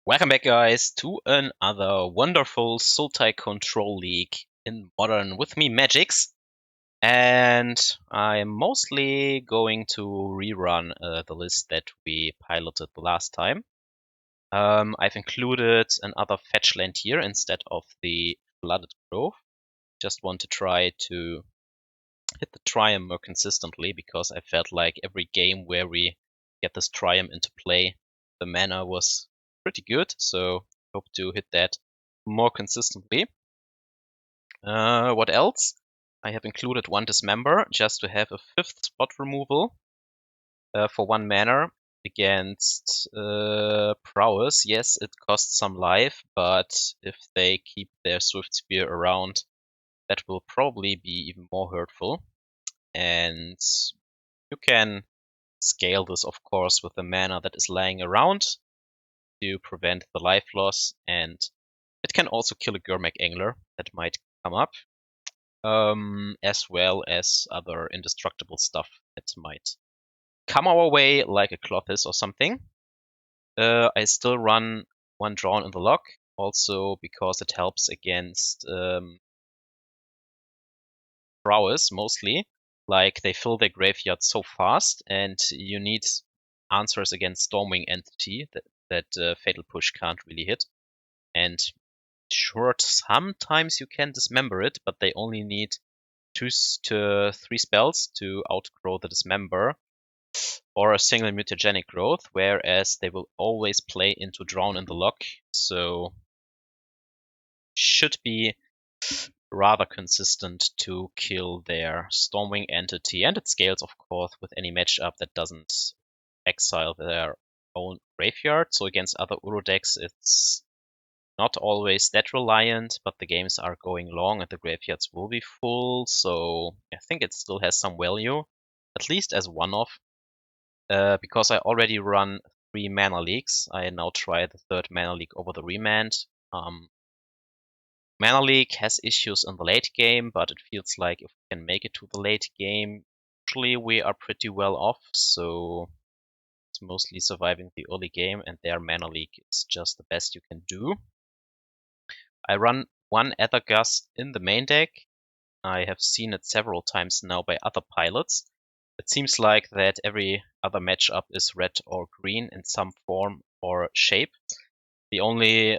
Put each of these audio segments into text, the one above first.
Welcome back, guys, to another wonderful Sultai Control League in Modern with me, Magix. And I'm mostly going to rerun the list that we piloted the last time. I've included another fetch land here instead of the Flooded Grove. Just want to try to hit the Triome more consistently because I felt like every game where we get this Triome into play, the mana was pretty good, so hope to hit that more consistently. What else? I have included one Dismember just to have a 5th spot removal for 1 mana against Prowess. Yes, it costs some life, but if they keep their Swift Spear around, that will probably be even more hurtful. And you can scale this, of course, with the mana that is lying around to prevent the life loss, and it can also kill a Gurmag Angler that might come up, as well as other indestructible stuff that might come our way, like a Clothis or something. I still run 1 Drawn in the Lock, also because it helps against Prowess mostly. Like, they fill their graveyard so fast, and you need answers against Stormwing Entity that Fatal Push can't really hit. And sure, sometimes you can dismember it, but they only need 2 to 3 spells to outgrow the Dismember, or a single mutagenic growth, whereas they will always play into Drown in the Lock, so should be rather consistent to kill their Stormwing Entity, and it scales, of course, with any matchup that doesn't exile their own graveyard. So against other Uro decks, it's not always that reliant, but the games are going long and the graveyards will be full, so I think it still has some value, at least as one-off. Because I already run 3 mana leaks, I now try the 3rd mana leak over the Remand. Mana League has issues in the late game, but it feels like if we can make it to the late game, usually we are pretty well off, so it's mostly surviving the early game, and their Mana League is just the best you can do. I run 1 Aether Gust in the main deck. I have seen it several times now by other pilots. It seems like that every other matchup is red or green in some form or shape. The only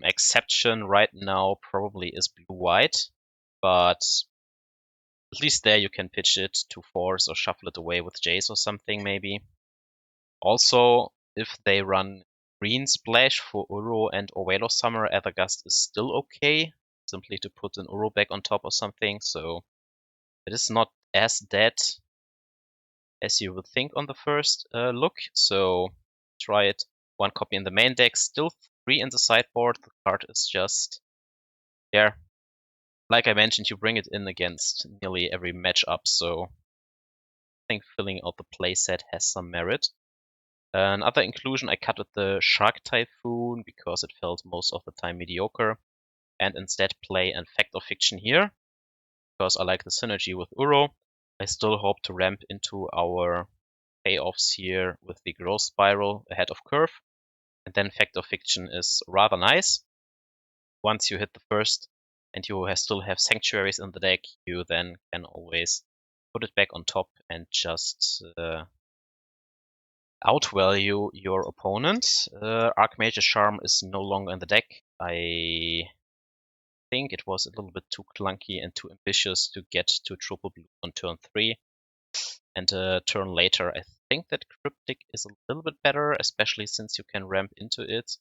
exception right now probably is blue-white, but at least there you can pitch it to force or shuffle it away with Jace or something maybe. Also, if they run green splash for Uro and Orwelo Summer, Aether Gust is still okay, simply to put an Uro back on top or something, so it is not as dead as you would think on the first look, so try it. 1 copy in the main deck, still 3 in the sideboard. The card is just there. Like I mentioned, you bring it in against nearly every matchup, so I think filling out the playset has some merit. Another inclusion, I cut at the Shark Typhoon because it felt most of the time mediocre, and instead play an Fact or Fiction here because I like the synergy with Uro. I still hope to ramp into our payoffs here with the growth spiral ahead of curve. And then Fact or Fiction is rather nice. Once you hit the first and you still have sanctuaries in the deck, you then can always put it back on top and just outvalue your opponent. Archmage's Charm is no longer in the deck. I think it was a little bit too clunky and too ambitious to get to triple blue on turn 3. And a turn later, I think that Cryptic is a little bit better, especially since you can ramp into it.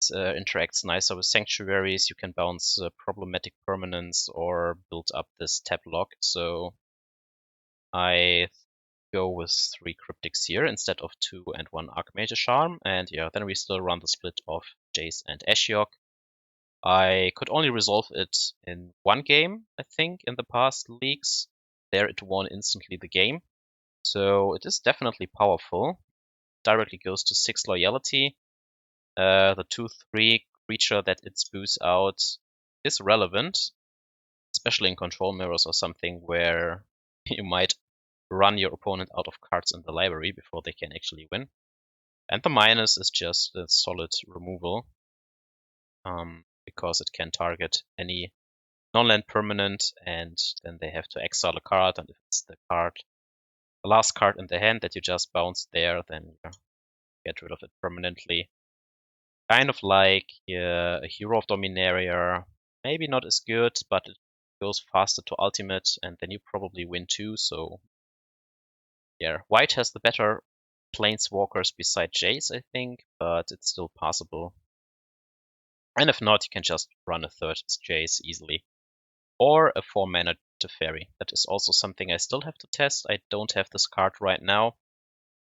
It interacts nicer with sanctuaries, you can bounce problematic permanents or build up this tap lock. So I go with 3 Cryptics here instead of 2 and 1 Archmage Charm. And yeah, then we still run the split of Jace and Ashiok. I could only resolve it in 1 game, I think, in the past leagues. There it won instantly the game. So it is definitely powerful. Directly goes to 6 loyalty. The 2/3 creature that it spews out is relevant, especially in control mirrors or something where you might run your opponent out of cards in the library before they can actually win. And the minus is just a solid removal, because it can target any non-land permanent, and then they have to exile a card, and if it's the last card in the hand that you just bounced there, then you get rid of it permanently. Kind of like a Hero of Dominaria, maybe not as good, but it goes faster to ultimate, and then you probably win too, so yeah. White has the better Planeswalkers beside Jace, I think, but it's still possible. And if not, you can just run a third Jace easily. Or a 4-mana Teferi. That is also something I still have to test. I don't have this card right now,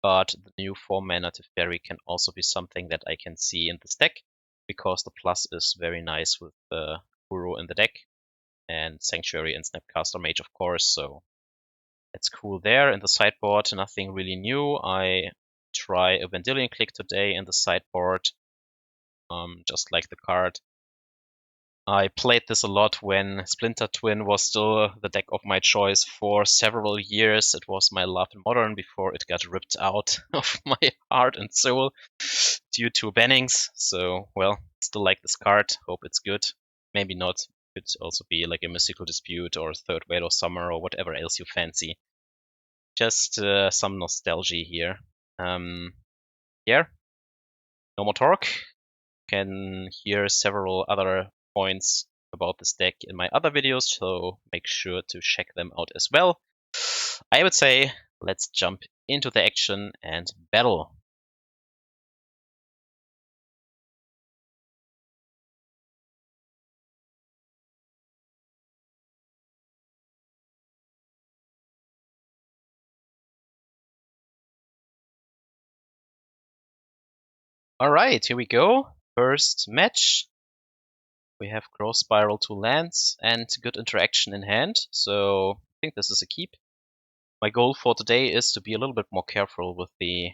but the new 4-mana Teferi can also be something that I can see in this deck, because the plus is very nice with the Uro in the deck, and Sanctuary and Snapcaster Mage, of course, so it's cool there. In the sideboard, nothing really new. I try a Vendilion Clique today in the sideboard, just like the card. I played this a lot when Splinter Twin was still the deck of my choice for several years. It was my love in Modern before it got ripped out of my heart and soul due to bannings. So, well, still like this card. Hope it's good. Maybe not. Could also be like a Mystical Dispute or Third Wave of Summer or whatever else you fancy. Just some nostalgia here. Yeah, no more talk. Can hear several other points about this deck in my other videos, so make sure to check them out as well. I would say let's jump into the action and battle. Alright, here we go. First match. We have Growth Spiral, 2 lands, and good interaction in hand, so I think this is a keep. My goal for today is to be a little bit more careful with the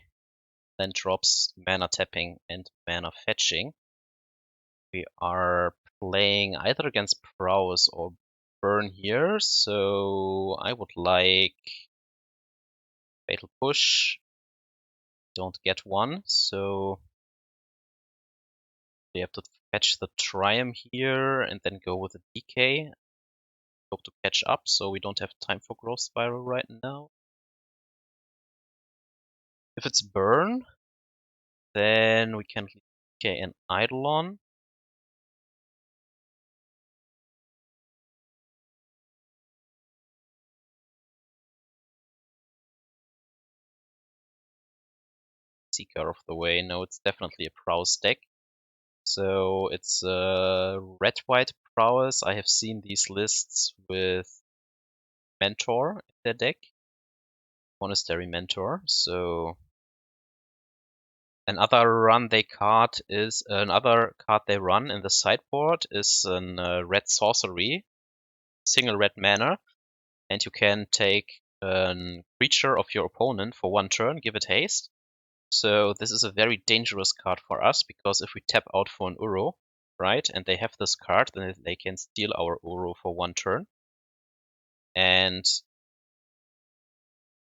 land drops, mana tapping, and mana fetching. We are playing either against Prowess or Burn here, so I would like Fatal Push. Don't get one, so we have to fetch the Triome here and then go with the Decay. Hope to catch up, so we don't have time for Growth Spiral right now. If it's Burn, then we can Decay and Eidolon. Seeker of the Way. No, it's definitely a Prowess deck. So it's red-white Prowess. I have seen these lists with Mentor in their deck, Monastery Mentor. So another card they run in the sideboard is a red sorcery, single red mana, and you can take a creature of your opponent for 1 turn, give it haste. So this is a very dangerous card for us, because if we tap out for an Uro, right, and they have this card, then they can steal our Uro for 1 turn and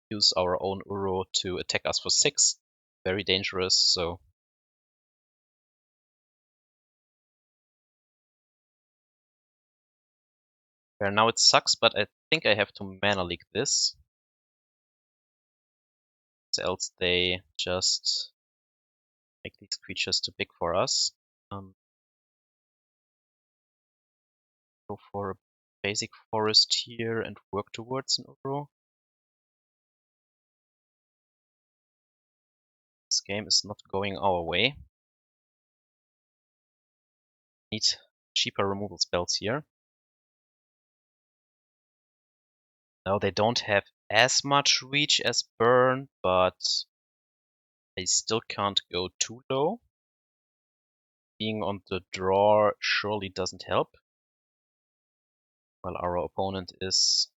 use our own Uro to attack us for 6. Very dangerous, so now it sucks, but I think I have to mana leak this, else they just make these creatures too big for us. Go for a basic forest here and work towards an Uro. This game is not going our way. Need cheaper removal spells here. Now they don't have as much reach as Burn, but they still can't go too low. Being on the draw surely doesn't help. While our opponent is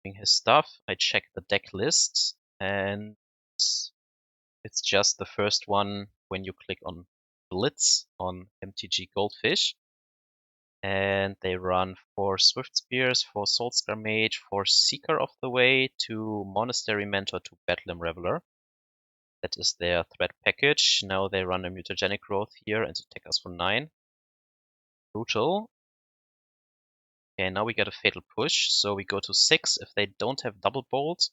doing his stuff, I check the deck list, and it's just the first one when you click on Blitz on MTG Goldfish. And they run 4 Swift Spears, 4 Soulscar Mage, 4 Seeker of the Way, 2 Monastery Mentor, 2 Bedlam Reveler. That is their threat package. Now they run a Mutagenic Growth here and attack us for 9. Brutal. Okay, now we get a Fatal Push, so we go to 6. If they don't have Double Bolt,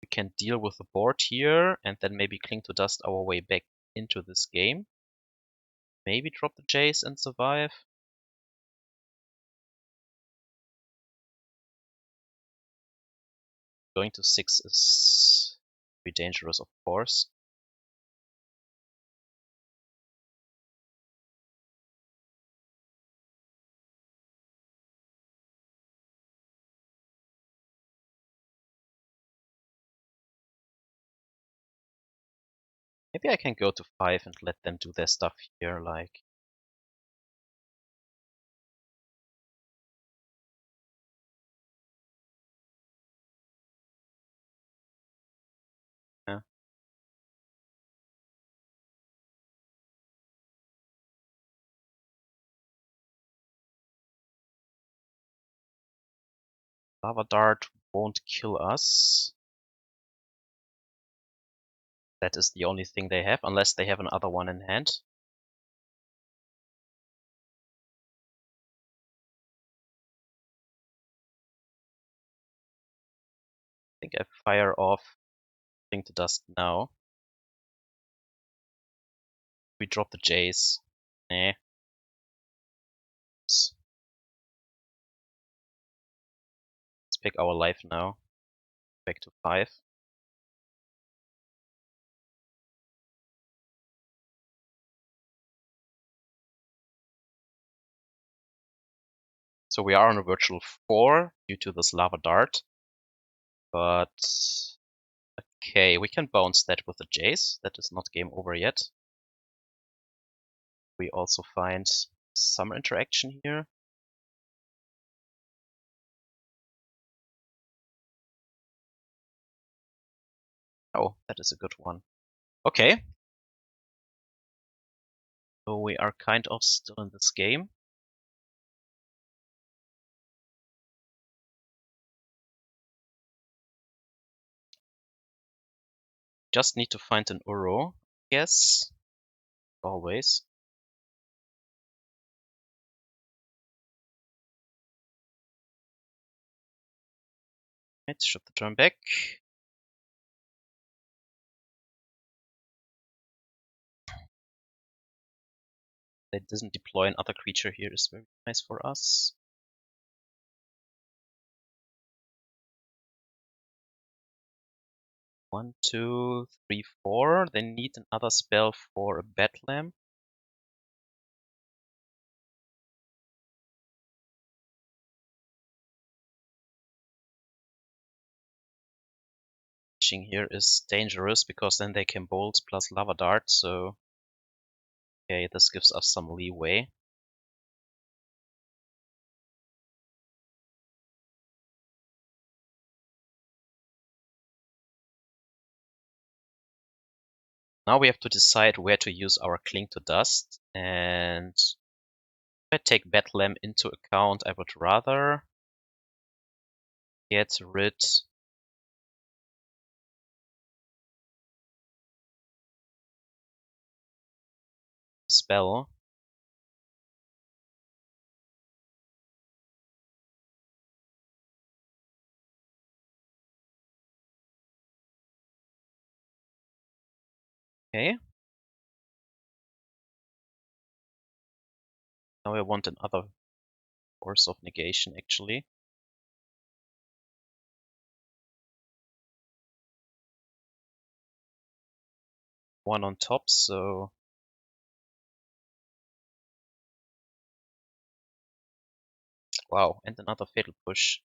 we can deal with the board here and then maybe Cling to Dust our way back into this game. Maybe drop the Jace and survive. Going to 6 is very dangerous, of course. Maybe I can go to 5 and let them do their stuff here, like... Yeah. Lava Dart won't kill us. That is the only thing they have, unless they have another one in hand. I think I fire off Cling to Dust now. We drop the Jace. Eh. Let's pick our life now. Back to 5. So we are on a virtual 4 due to this Lava Dart. But... okay, we can bounce that with the Jace. That is not game over yet. We also find some interaction here. Oh, that is a good one. Okay. So we are kind of still in this game. Just need to find an Uro, yes. Always. Let's shift the turn back. They didn't deploy another creature here is very nice for us. One, two, three, four. They need another spell for a Bedlam. Here is dangerous because then they can bolt plus Lava Dart, so okay, this gives us some leeway. Now we have to decide where to use our Cling to Dust, and if I take Bedlam into account, I would rather get rid spell. Okay. Now I want another Force of Negation, actually. One on top, so... wow, and another Fatal Push.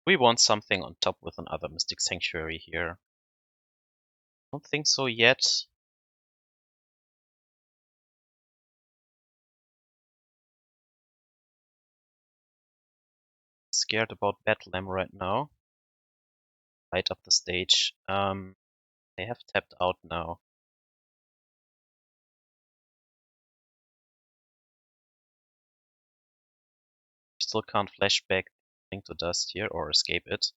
We want something on top with another Mystic Sanctuary here. Don't think so yet. Scared about Bedlam right now. light up the stage. They have tapped out now. Still can't flash back Cling to Dust here or escape it.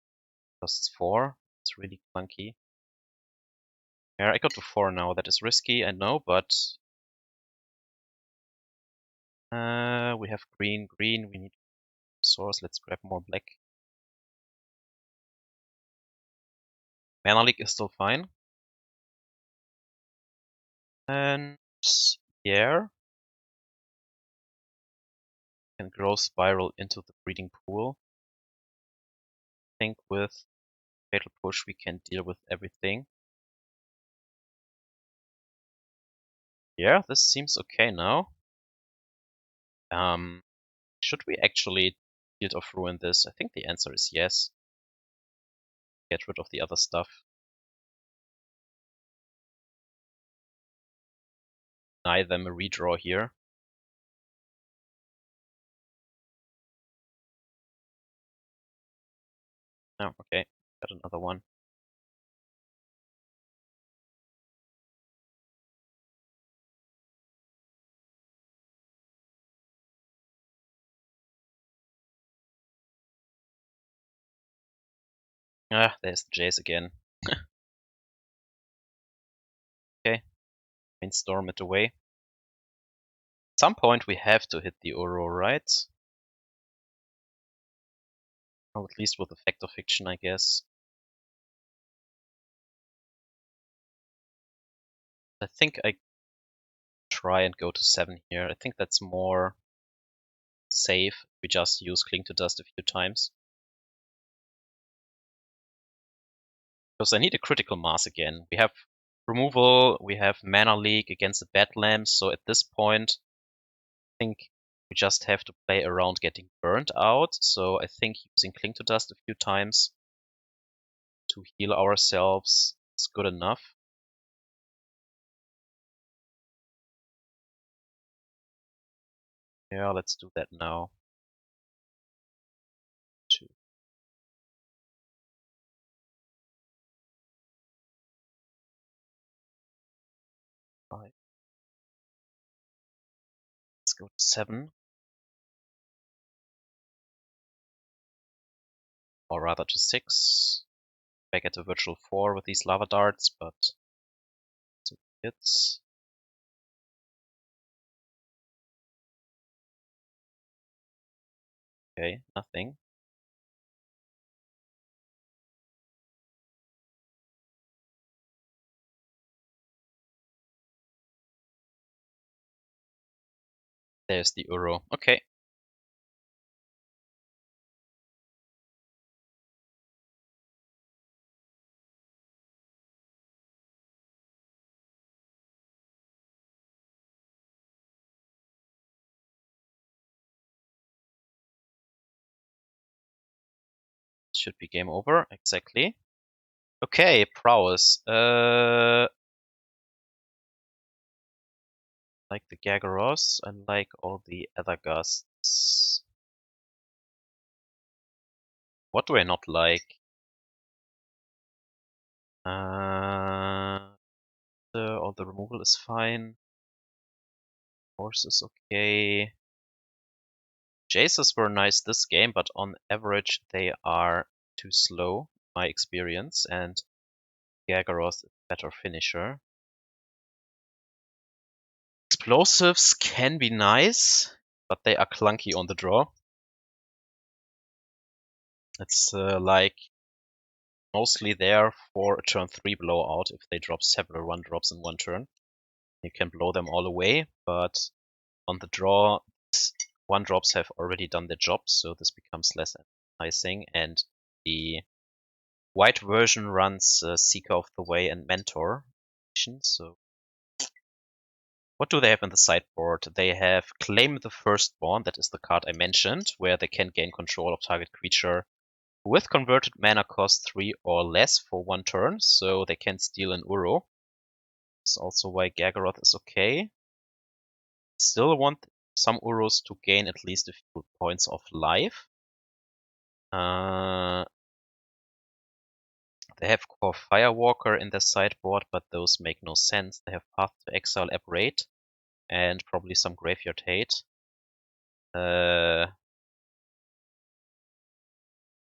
Costs 4. It's really clunky. Yeah, I got to 4 now. That is risky, I know, but we have green. We need source. Let's grab more black. Mana Leak is still fine. And yeah, can Growth Spiral into the Breeding Pool. I think with Fatal Push we can deal with everything. Yeah, this seems okay now. Should we actually Field of Ruin this? I think the answer is yes. Get rid of the other stuff. Deny them a redraw here. Oh, okay. Got another one. Ah, there's the Jace again. Okay. Brainstorm it away. At some point we have to hit the Uro, right? Or at least with Effect of Fiction, I guess. I think I try and go to 7 here. I think that's more safe. We just use Cling to Dust a few times. Because I need a critical mass again. We have removal, we have Mana Leak against the Badlands, so at this point I think we just have to play around getting burned out. So I think using Cling to Dust a few times to heal ourselves is good enough. Yeah, let's do that now. 2. 5. Let's go to 7. Or rather to 6. Back at the virtual 4 with these lava darts, but 2 hits. Okay, nothing. There's the Uro. Okay. Should be game over, exactly. Okay, prowess. Like the Gargaroth, I like all the Aether Gusts. What do I not like? All the removal is fine. Force is okay. Jaces were nice this game, but on average they are too slow, my experience, and Gargaroth is a better finisher. Explosives can be nice, but they are clunky on the draw. It's like mostly there for a turn 3 blowout if they drop several 1-drops in one turn. You can blow them all away, but on the draw, 1-drops have already done their job, so this becomes less enticing. And the white version runs Seeker of the Way and Mentor. So what do they have in the sideboard? They have Claim the Firstborn, that is the card I mentioned, where they can gain control of target creature with converted mana cost 3 or less for 1 turn, so they can steal an Uro. That's also why Gargaroth is okay. Still want some Uros to gain at least a few points of life. They have Core Firewalker in their sideboard, but those make no sense. They have Path to Exile Aberrate and probably some Graveyard Hate.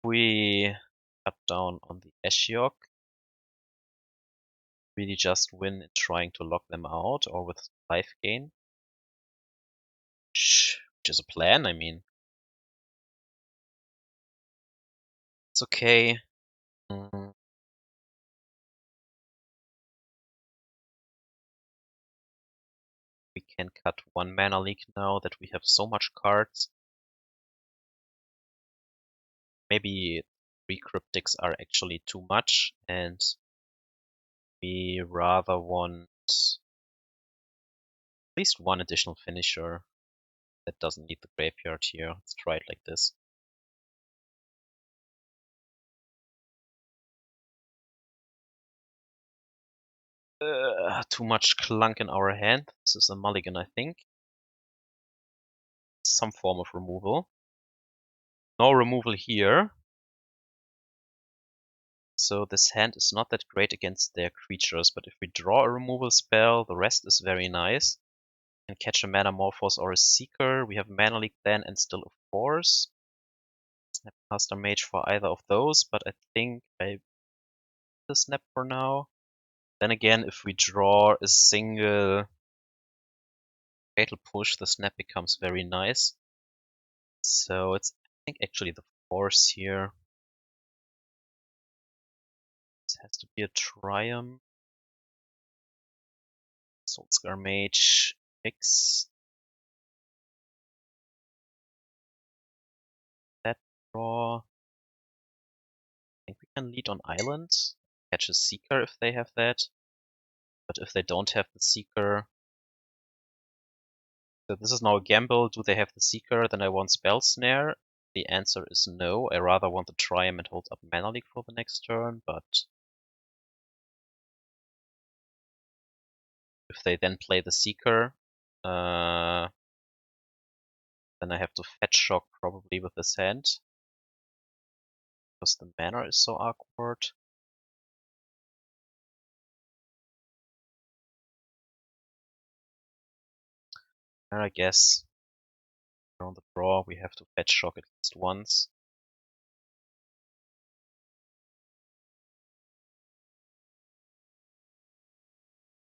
We cut down on the Ashiok. Really just win in trying to lock them out or with life gain. Which is a plan, I mean. It's okay. We can cut one mana leak now that we have so much cards. Maybe 3 Cryptics are actually too much, and we rather want at least one additional finisher that doesn't need the graveyard here. Let's try it like this. Too much clunk in our hand. This is a mulligan, I think. Some form of removal. No removal here. So this hand is not that great against their creatures, but if we draw a removal spell, the rest is very nice. And catch a Manamorphose or a Seeker. We have Mana Leak then and still a Force. Snapcaster Mage for either of those, but I think I the Snap for now. Then again, if we draw a single Fatal Push, the Snap becomes very nice. So it's, I think, actually the Force here. This has to be a Triumph. Sultai Mage X. That draw. I think we can lead on Island. Catch a Seeker if they have that. But if they don't have the Seeker, so this is now a gamble. Do they have the Seeker? Then I want Spell Snare. The answer is no. I rather want to Triumph and hold up Mana Leak for the next turn, but if they then play the Seeker, then I have to Fetch Shock probably with this hand. Because the mana is so awkward. And I guess around the draw we have to Fetch Shock at least once.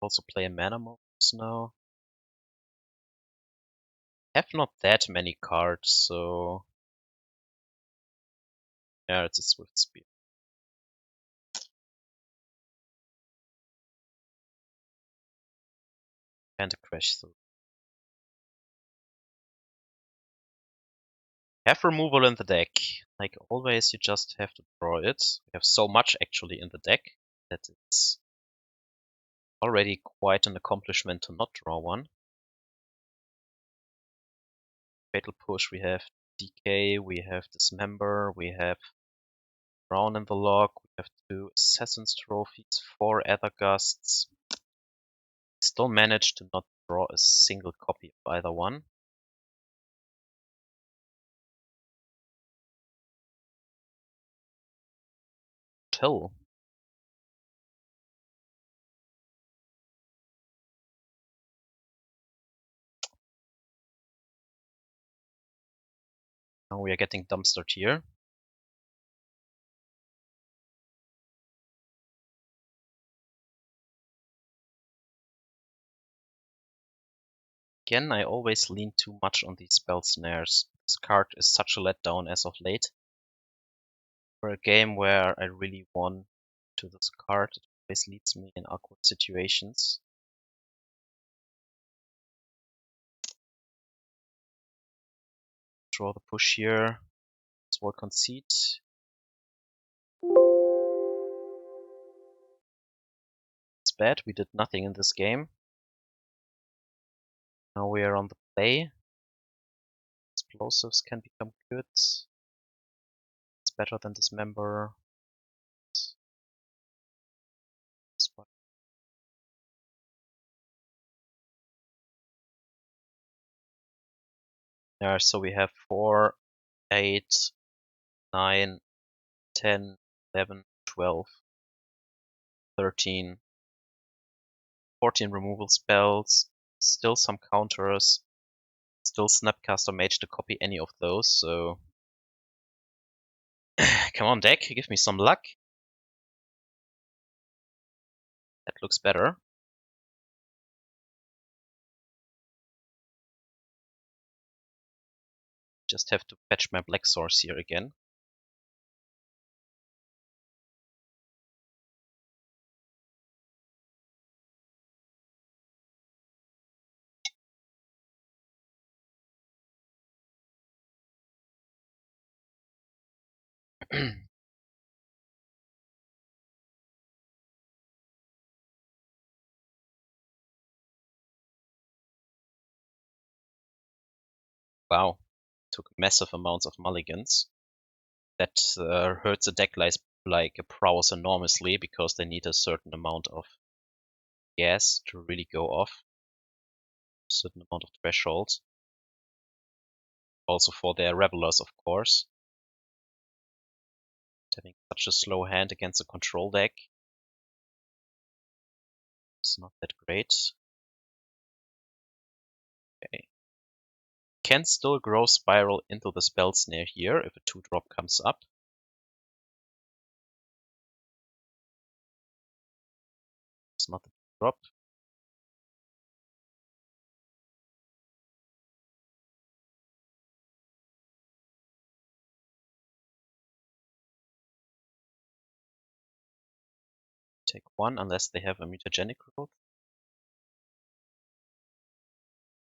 Also play a Manamorphose now. I have not that many cards, so yeah, it's a Swift Spear. And a Crash through. Have removal in the deck. Like always, you just have to draw it. We have so much actually in the deck that it's already quite an accomplishment to not draw one. Fatal Push, we have Decay, we have Dismember, we have Brown in the log, we have 2 Assassin's Trophies, 4 Aether Gusts. We still managed to not draw a single copy of either one. Till. Now we are getting dumpstered here. Again, I always lean too much on these Spell Snares. This card is such a letdown as of late. For a game where I really want to this card, it always leads me in awkward situations. Draw the push here. Sword Conceit. It's bad, we did nothing in this game. Now we are on the play. Explosives can become good. It's better than Dismember. Yeah, so we have 4, 8, 9, 10, 11, 12. 13, 14 removal spells, still some counters, still Snapcaster Mage to copy any of those, so come on deck, give me some luck. That looks better. Just have to fetch my black source here again. Wow, took massive amounts of mulligans. That hurts the deck like a prowess enormously because they need a certain amount of gas to really go off. A certain amount of threshold. Also for their revelers, of course. Having such a slow hand against a control deck is not that great. Okay. Can still grow Spiral into the Spell Snare here if a 2-drop comes up. It's not a drop. Take 1 unless they have a mutagenic growth.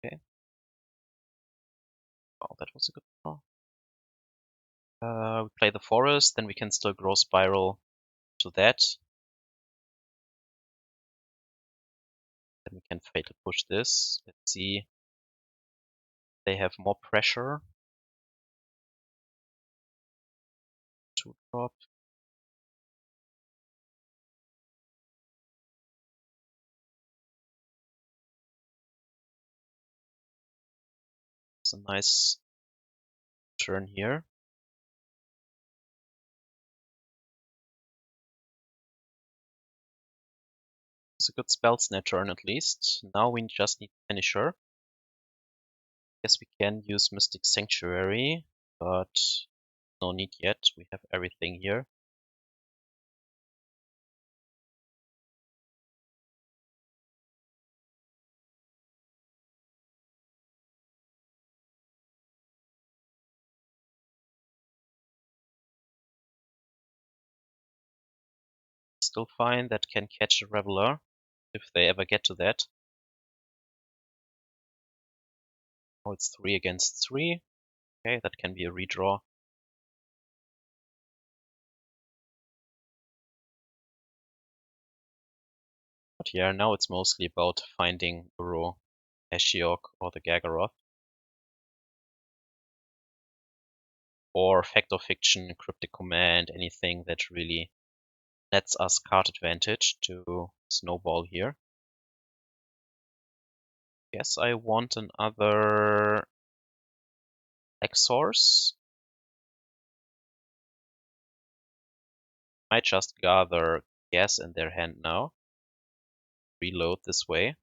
Okay. Oh, that was a good draw. We play the forest, then we can still grow Spiral to that. Then we can fatal push this. Let's see. They have more pressure. 2-drop. It's a nice turn here. It's a good Spell Snare turn at least. Now we just need Finisher. Guess we can use Mystic Sanctuary, but no need yet. We have everything here. Still fine. That can catch a Reveler if they ever get to that. Now it's 3 against 3. Okay, that can be a redraw. But yeah, now it's mostly about finding Uro, Ashiok, or the Gargaroth. Or Fact or Fiction, Cryptic Command, anything that really lets us card advantage to snowball here. Guess I want another X source. Might just gather gas in their hand now. Reload this way.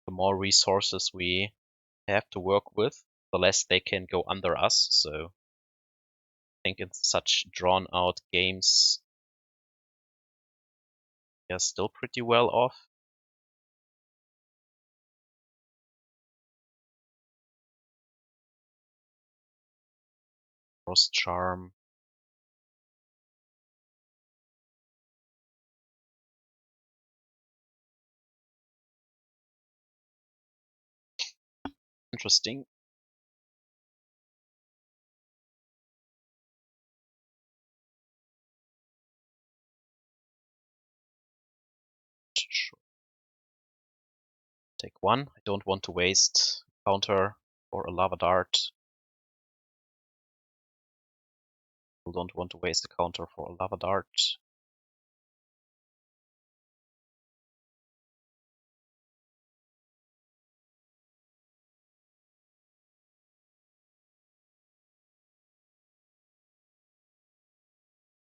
The more resources we have to work with, the less they can go under us. So I think in such drawn out games, they're still pretty well off. Frost Charm. Interesting. Take 1. I don't want to waste counter or a lava dart. I don't want to waste a counter for a lava dart.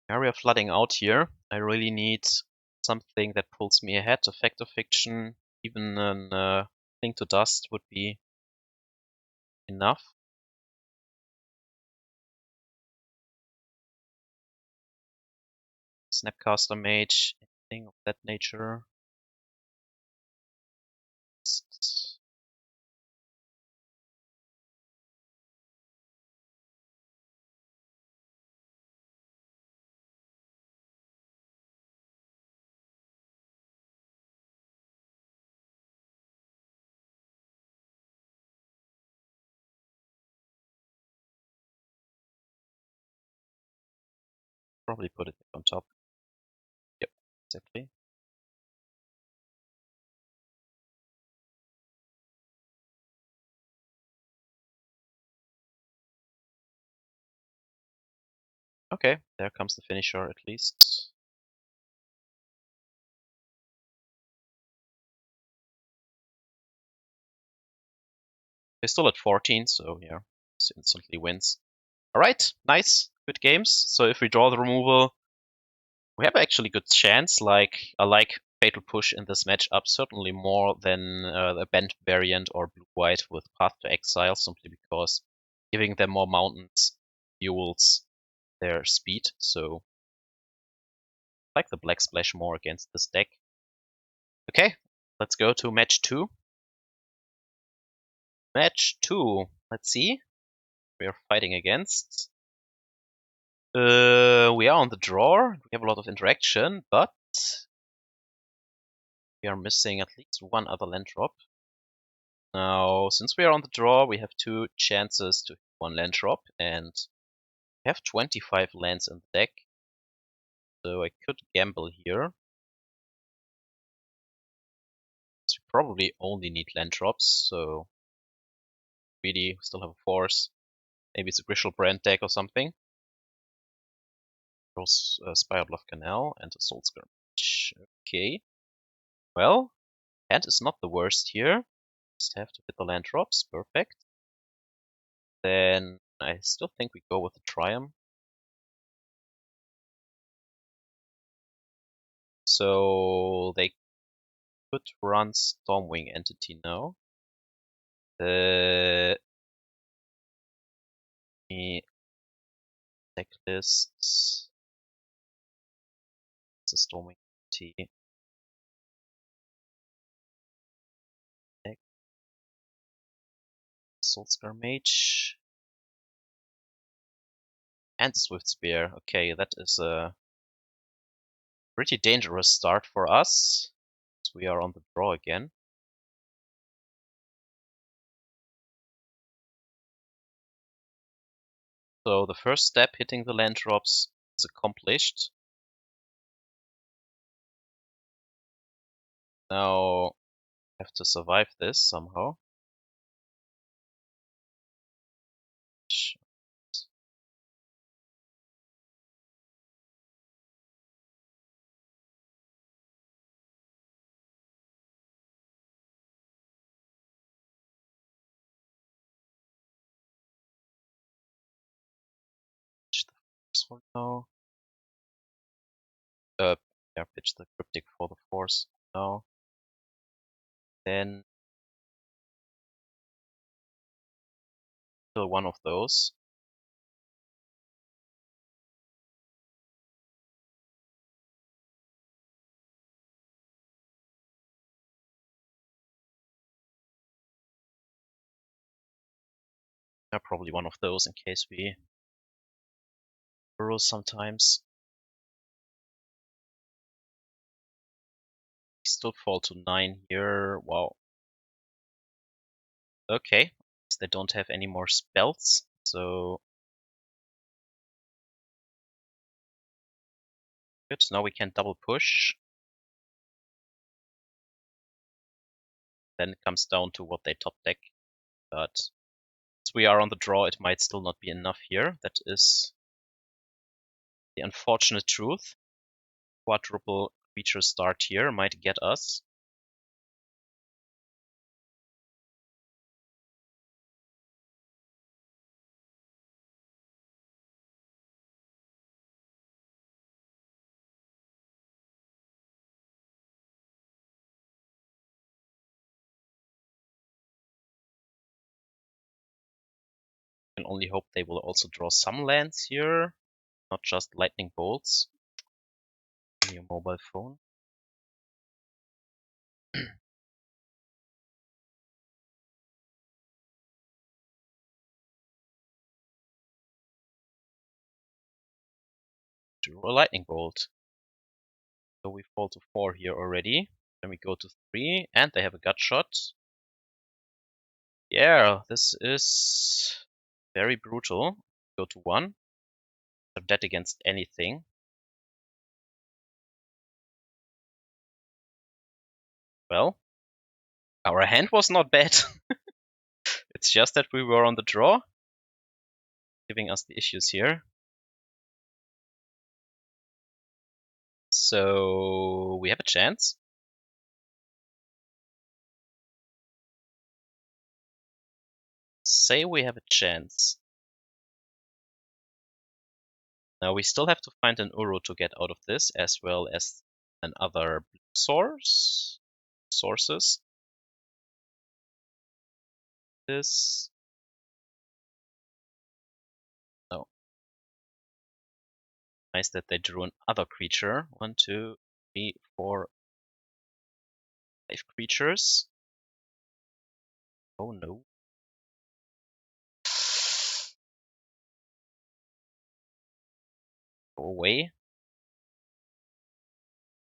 Area flooding out here. I really need something that pulls me ahead. Effect of Fiction, even an Cling to Dust would be enough. Snapcaster Mage, anything of that nature. Probably put it on top. Yep, exactly. Okay, there comes the finisher at least. They're still at 14, so yeah, this instantly wins. Alright, nice, good games. So if we draw the removal, we have actually good chance. Like, I like Fatal Push in this matchup certainly more than the Bent variant or Blue-White with Path to Exile, simply because giving them more mountains fuels their speed. So I like the Black Splash more against this deck. Okay, let's go to match 2. Match 2, let's see. We are fighting against. We are on the draw. We have a lot of interaction, but we are missing at least one other land drop. Now, since we are on the draw, we have 2 chances to hit 1 land drop, and we have 25 lands in the deck. So I could gamble here. So we probably only need land drops, so really still have a force. Maybe it's a Grishelbrand deck or something. Throws Spire Bluff Canal and a Soul Skirmish. Okay. Well, hand is not the worst here. Just have to hit the land drops. Perfect. Then I still think we go with the Triumph. So they could run Stormwing Entity now. The Decklist. It's a Stormwing Entity. Deck. Soulscar Mage. And Swift Spear. Okay, that is a pretty dangerous start for us. So we are on the draw again. So the first step, hitting the land drops, is accomplished. Now I have to survive this somehow. Pitch the first one now. Yeah, pitch the Cryptic for the Force now. Then kill one of those. Yeah, probably one of those in case we burrow sometimes. We still fall to 9 here. Wow. Okay. They don't have any more spells, so good. Now we can double push. Then it comes down to what they top deck. But as we are on the draw, it might still not be enough here. That is the unfortunate truth. Quadruple creature start here might get us. can only hope they will also draw some lands here, not just lightning bolts. Your mobile phone. Draw a lightning bolt. So we fall to 4 here already. Then we go to 3, and they have a gut shot. Yeah, this is very brutal. Go to 1. They're dead against anything. Well, our hand was not bad. It's just that we were on the draw, giving us the issues here. So we have a chance. Say we have a chance. Now we still have to find an Uro to get out of this, as well as another sources. This. No. Nice that they drew another creature. 1, 2, 3, 4, 5 creatures. Oh no. Go away.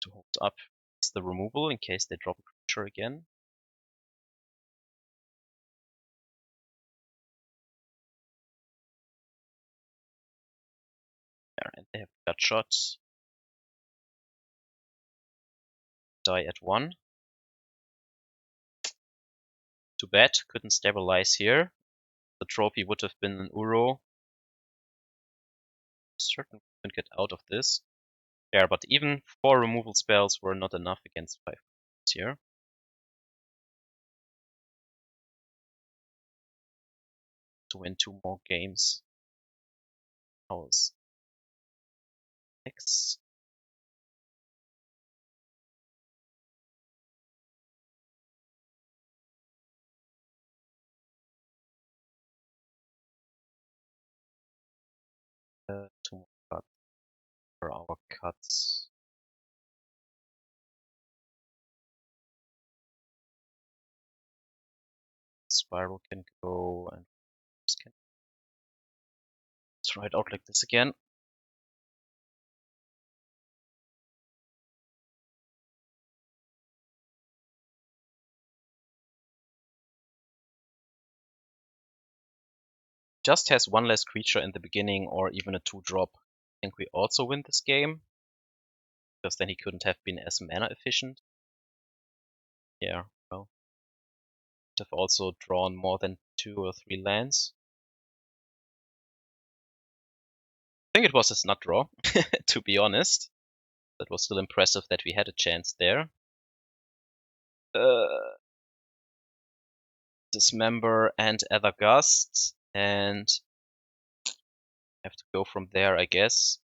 To hold up is the removal in case they drop a creature again. There, and they have got shot. Die at 1. Too bad, couldn't stabilize here. The trophy would have been an Uro. Certainly couldn't get out of this. Yeah, but even 4 removal spells were not enough against 5 here. To win 2 more games. How's X? Two more cuts for our cuts. Spiral can go and can try it out like this again. Just has 1 less creature in the beginning or even a 2-drop. I think we also win this game. Because then he couldn't have been as mana efficient. Yeah, well. Could have also drawn more than 2 or 3 lands. I think it was a snug draw, to be honest. That was still impressive that we had a chance there. Dismember and Aether Gust, and have to go from there, I guess.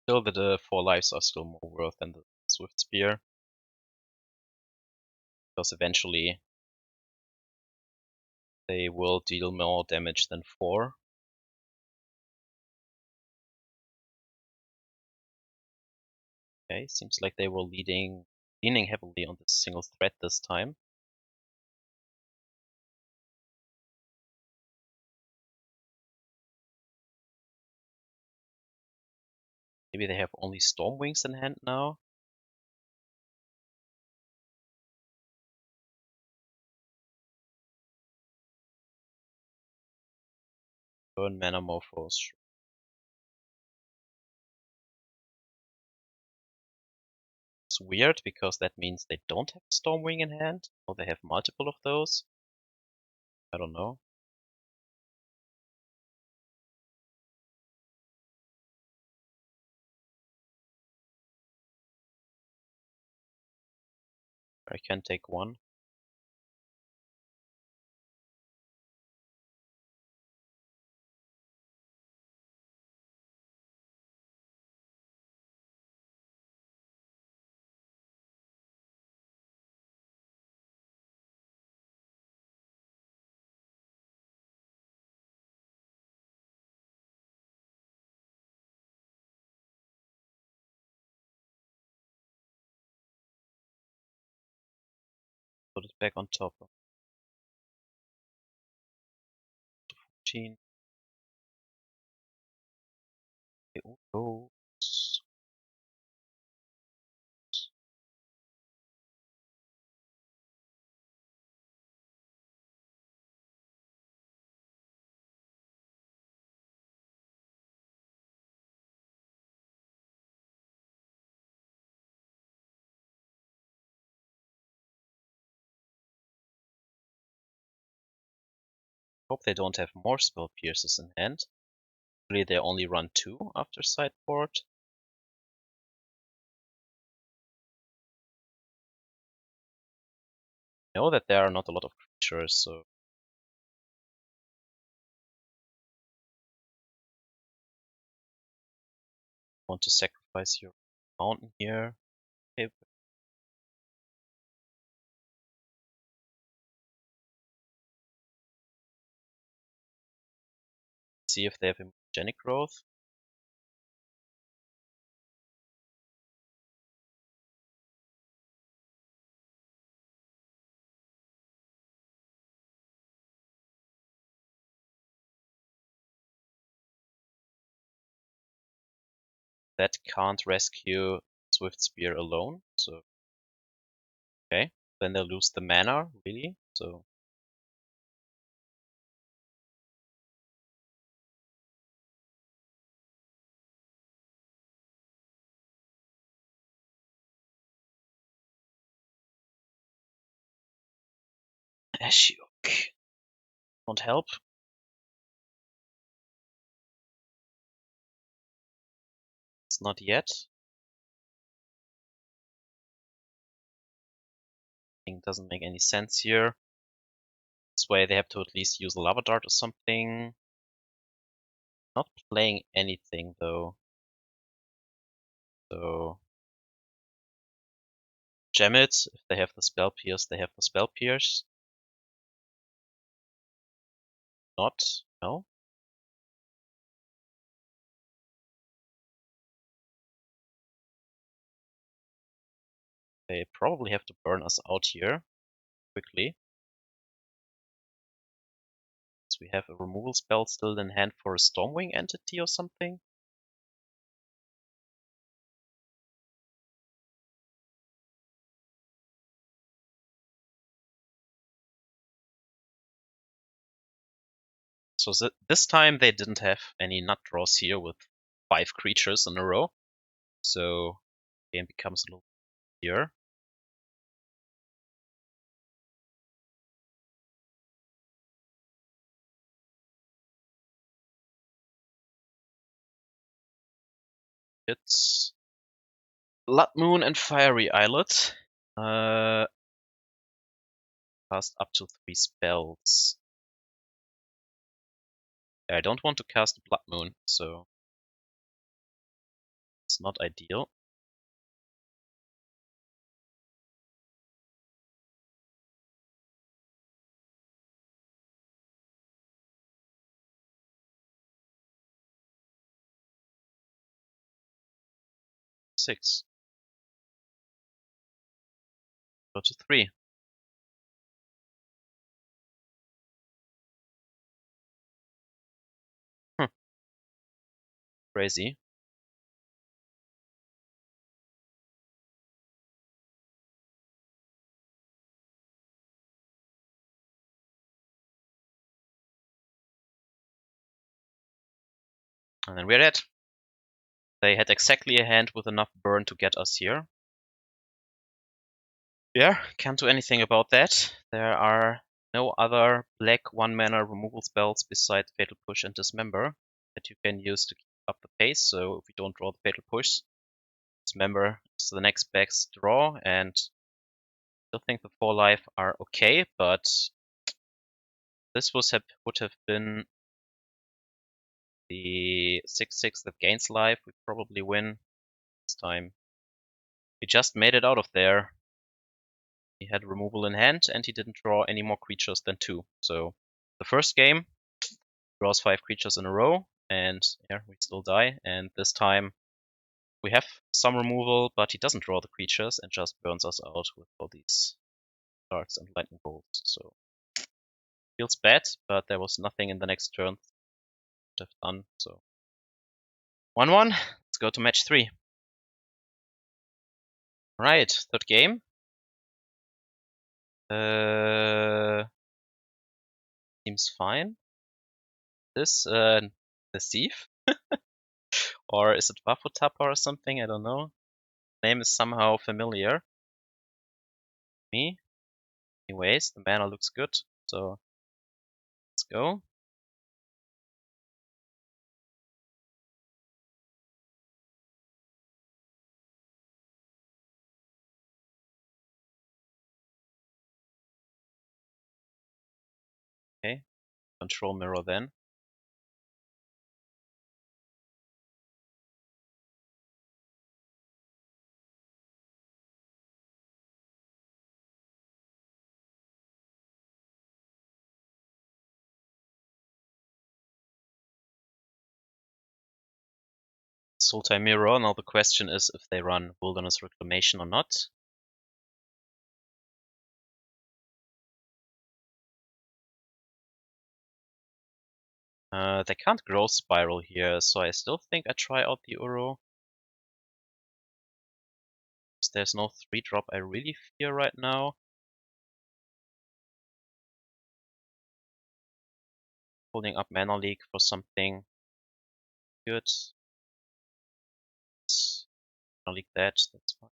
Still, the 4 lives are still more worth than the Swift Spear. Because eventually they will deal more damage than 4. Okay, seems like they were leaning heavily on this single threat this time. Maybe they have only Stormwings in hand now. Burn Mana Morphos. It's weird because that means they don't have Stormwing in hand, or they have multiple of those. I don't know. I can take one. Put it back on top. 14. Oh, hope they don't have more spell pierces in hand. Usually they only run 2 after sideboard. I know that there are not a lot of creatures, so want to sacrifice your mountain here. Okay. See if they have immunogenic growth. That can't rescue Swift Spear alone, so okay. Then they lose the mana, really. So Ashiok won't help. It's not yet. I think it doesn't make any sense here. This way they have to at least use a lava dart or something. Not playing anything though. So gem it. If they have the spell pierce, they have the spell pierce. Not, no. They probably have to burn us out here quickly. So we have a removal spell still in hand for a Stormwing entity or something. So this time they didn't have any nut draws here with 5 creatures in a row. So the game becomes a little easier. It's Blood Moon and Fiery Islet. Cast up to 3 spells. I don't want to cast Blood Moon, so it's not ideal. Six. Go to 3. Crazy. And then we're dead. They had exactly a hand with enough burn to get us here. Yeah, can't do anything about that. There are no other black 1-mana removal spells besides Fatal Push and Dismember that you can use to keep up the pace. So if we don't draw the Fatal Push, Dismember is the next best draw, and Still think the 4 life are okay, but this would have been the 6/6 that gains life. We probably win this time. He just made it out of there. He had removal in hand, and he didn't draw any more creatures than 2. So the first game draws 5 creatures in a row, and yeah, we still die. And this time we have some removal, but he doesn't draw the creatures and just burns us out with all these darts and lightning bolts. So feels bad, but there was nothing in the next turn to have done. So 1-1. Let's go to match 3. Right, third game. Seems fine. This the thief, or is it Wafutapa or something? I don't know. Name is somehow familiar. Me. Anyways, the mana looks good, so let's go. Okay, control mirror then. Sultai mirror. Now the question is if they run Wilderness Reclamation or not. They can't Growth Spiral here, so I still think I try out the Uro. There's no 3-drop I really fear right now. Holding up Mana Leak for something good. Mana Leak that's fine.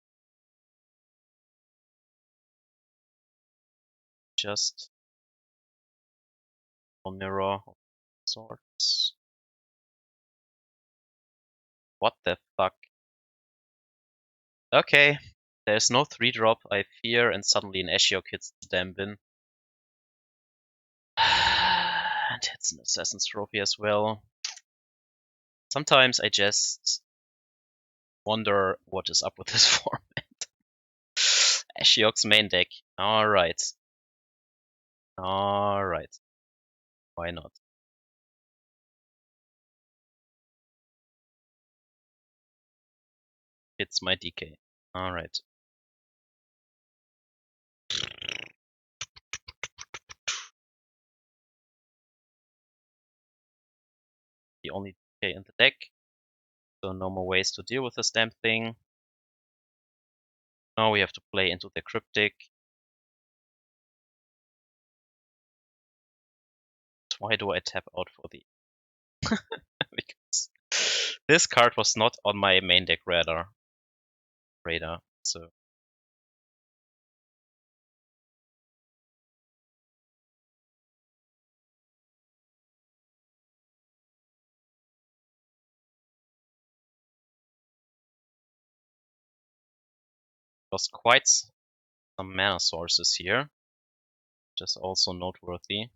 Just one mirror of sorts. What the fuck? Okay, there's no 3-drop I fear, and suddenly an Ashiok hits the damn bin. And hits an Assassin's Trophy as well. Sometimes I just wonder what is up with this format. Ashiok's main deck. Alright. Alright. Why not? It's my DK. Alright. The only DK in the deck. So no more ways to deal with this damn thing. Now we have to play into the Cryptic. Why do I tap out for the... because this card was not on my main deck radar. So was quite some mana sources here, which is also noteworthy.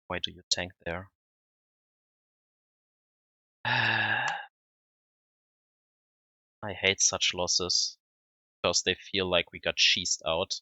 Why do you tank there? I hate such losses, because they feel like we got cheesed out.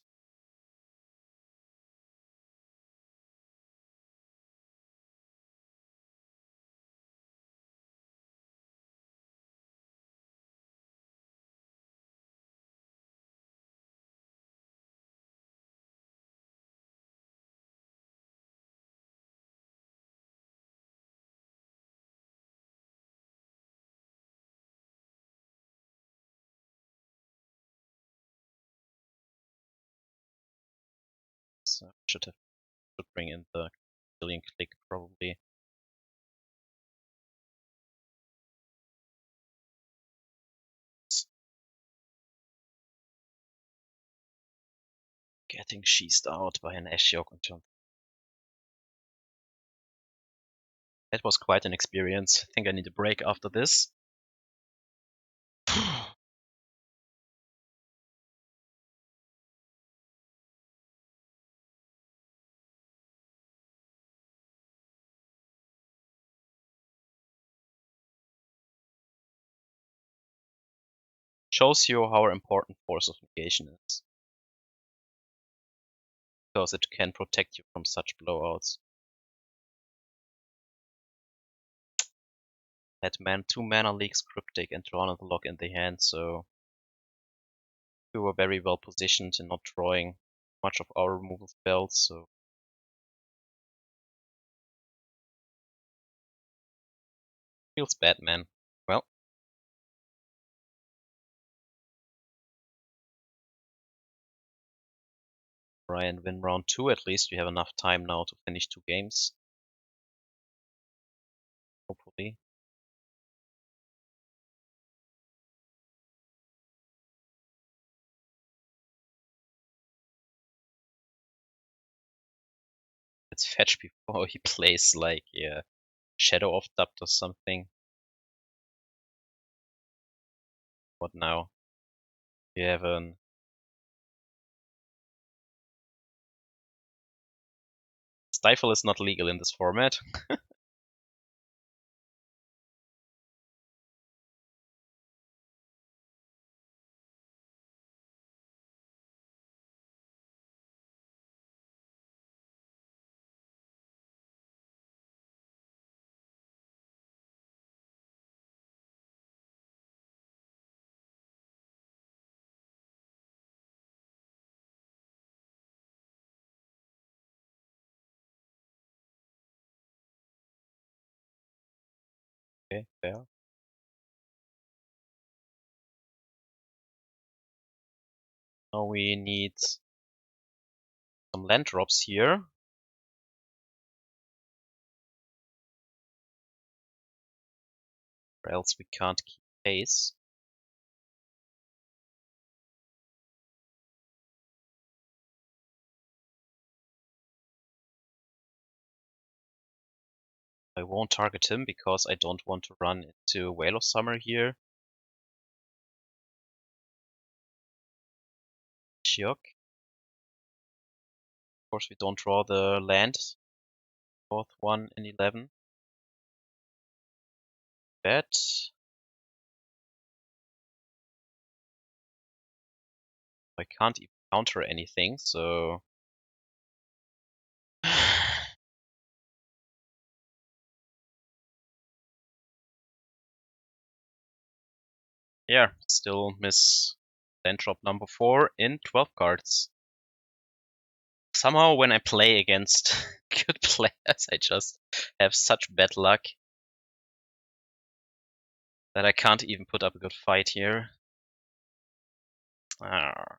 So should bring in the Vendilion Clique probably. Getting cheesed out by an Ashiok on turn. That was quite an experience. I think I need a break after this. Shows you how important Force of Negation is. Because it can protect you from such blowouts. Had 2 mana leaks, Cryptic, and drawn the lock in the hand, so we were very well positioned in not drawing much of our removal spells, so feels bad, man. Well, try and win round 2 at least. We have enough time now to finish 2 games. Hopefully. Let's fetch before he plays like Shadow of Dupt or something. What now? We have an Stifle is not legal in this format. Okay, fair. Now we need some land drops here. Or else we can't keep pace. I won't target him because I don't want to run into Whale of Summer here. Ashiok. Of course, we don't draw the land. Fourth one in 11. Bet. I can't even counter anything, so. Yeah, still miss land drop number 4 in 12 cards. Somehow, when I play against good players, I just have such bad luck that I can't even put up a good fight here. Ah.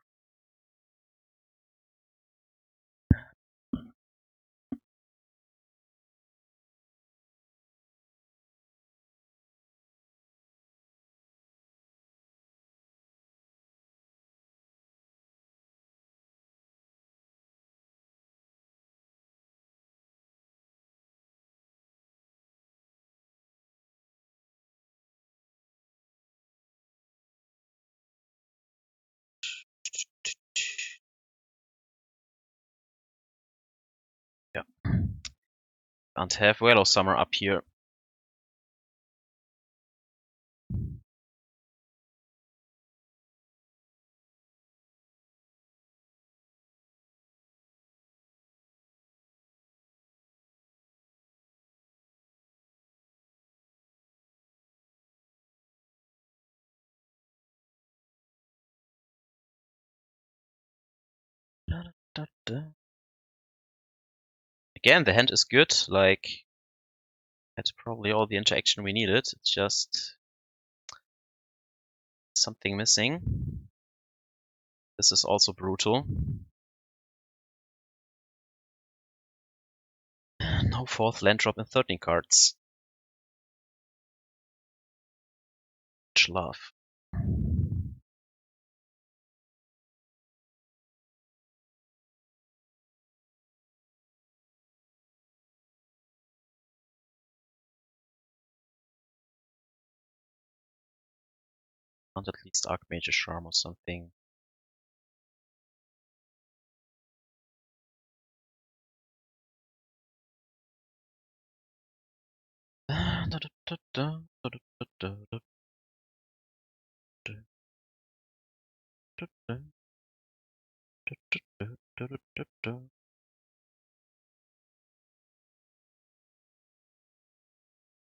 Yeah. Can't have Whale of Summer up here. Again, the hand is good. Like, that's probably all the interaction we needed. It's just something missing. This is also brutal. No fourth land drop in 13 cards. Much love. And at least Archmage Charm or something.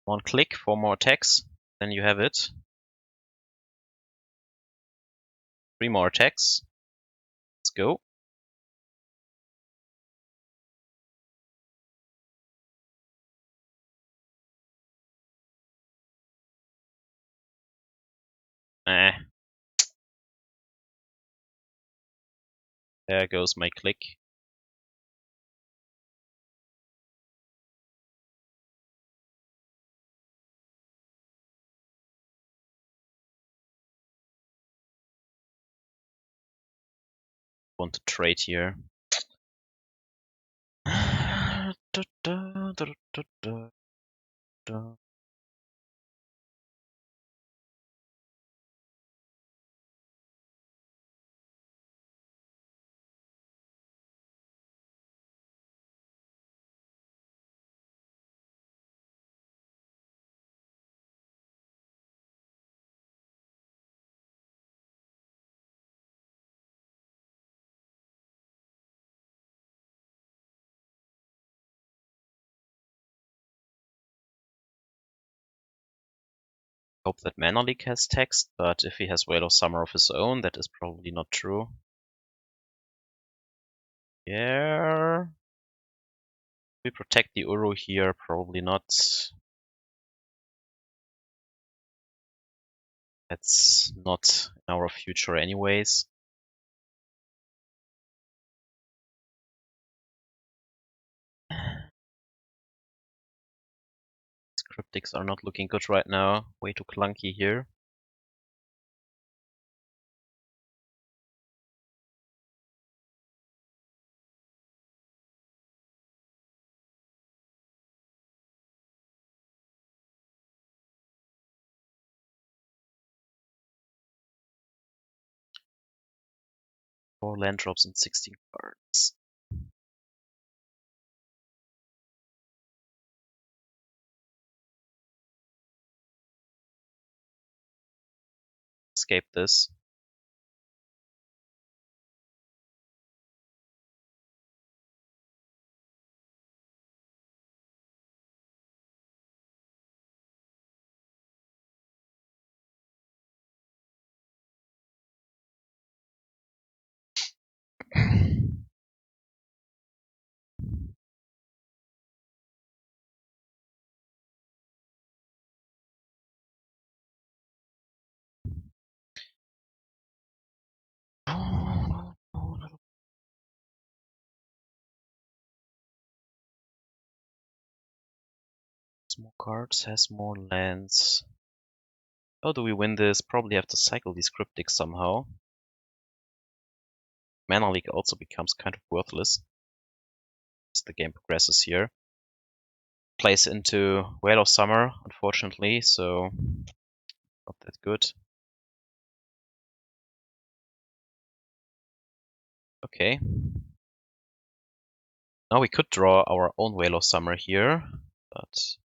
One click, 4 more attacks, then you have it. 3 more attacks. Let's go. Eh. There goes my click. Want to trade here. Hope that Mana Leak has text, but if he has Whale of Summer of his own, that is probably not true. Yeah. We protect the Uru here, probably not. That's not in our future anyways. These Cryptics are not looking good right now. Way too clunky here. Four land drops and 16 cards. Escape this. More cards, has more lands. How do we win this? Probably have to cycle these Cryptics somehow. Mana Leak also becomes kind of worthless as the game progresses here. Plays into Whale of Summer, unfortunately, so not that good. Okay. Now we could draw our own Whale of Summer here, but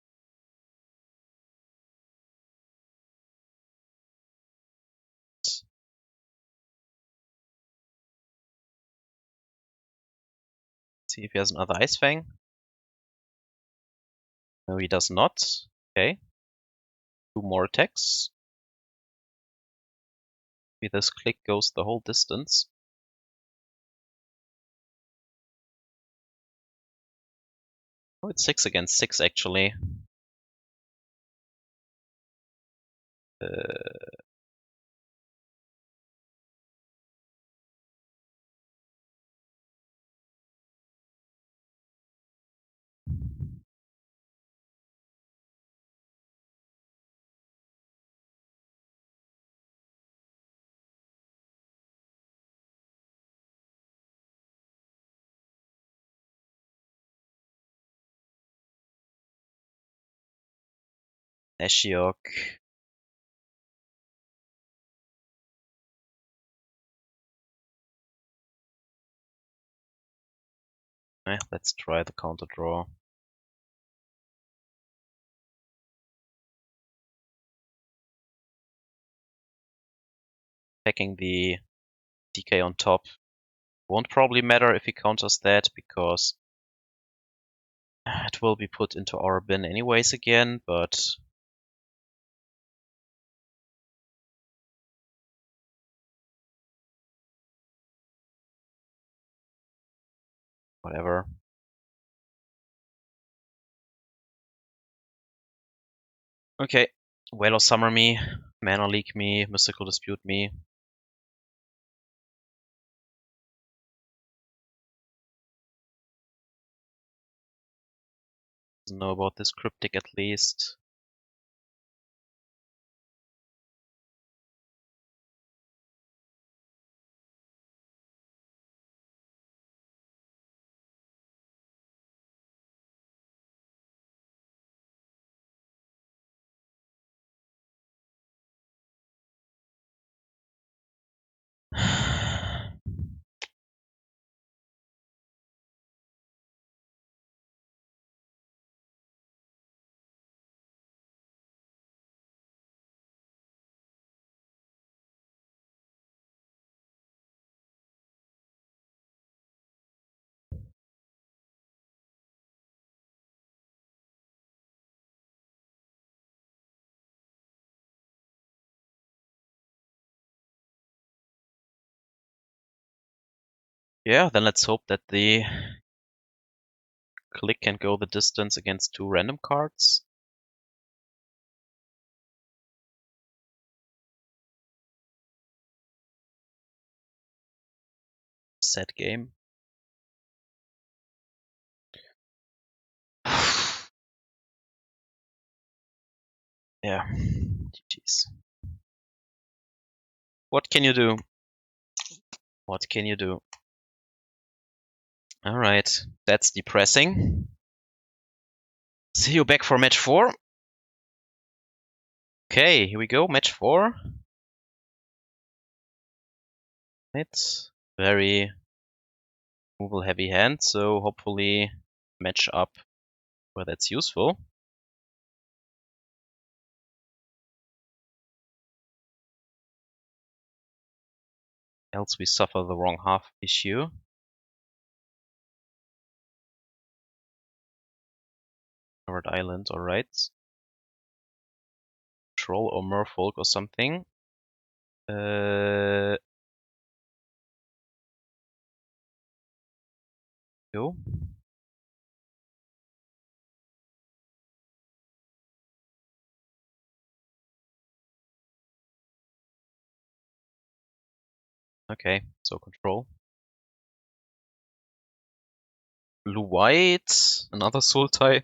see if he has another Ice Fang. No, he does not. Okay. 2 more attacks. Maybe this click goes the whole distance. Oh, it's 6 against 6 actually. Ashiok. Let's try the counter draw. Attacking the DK on top won't probably matter if he counters that, because it will be put into our bin anyways again, but whatever. Okay, Whale of Summer me, Mana Leak me, Mystical Dispute me. Doesn't know about this Cryptic at least. Yeah, then let's hope that the Clique can go the distance against 2 random cards. Sad game. Yeah, GG's. What can you do? What can you do? Alright, that's depressing. See you back for match 4. Okay, here we go, match 4. It's very removal heavy hand, so hopefully match up where that's useful. Else we suffer the wrong half issue. Covered Island, alright. Troll or Merfolk or something. Go. Okay, so control. Blue white, another Sultai.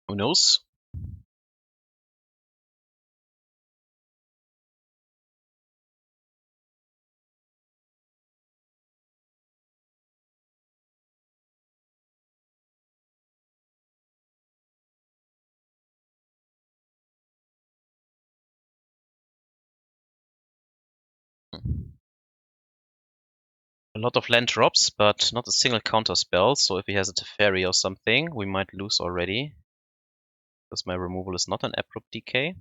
Who knows? A lot of land drops, but not a single counter spell, so if he has a Teferi or something, we might lose already. Because my removal is not an Abrupt Decay.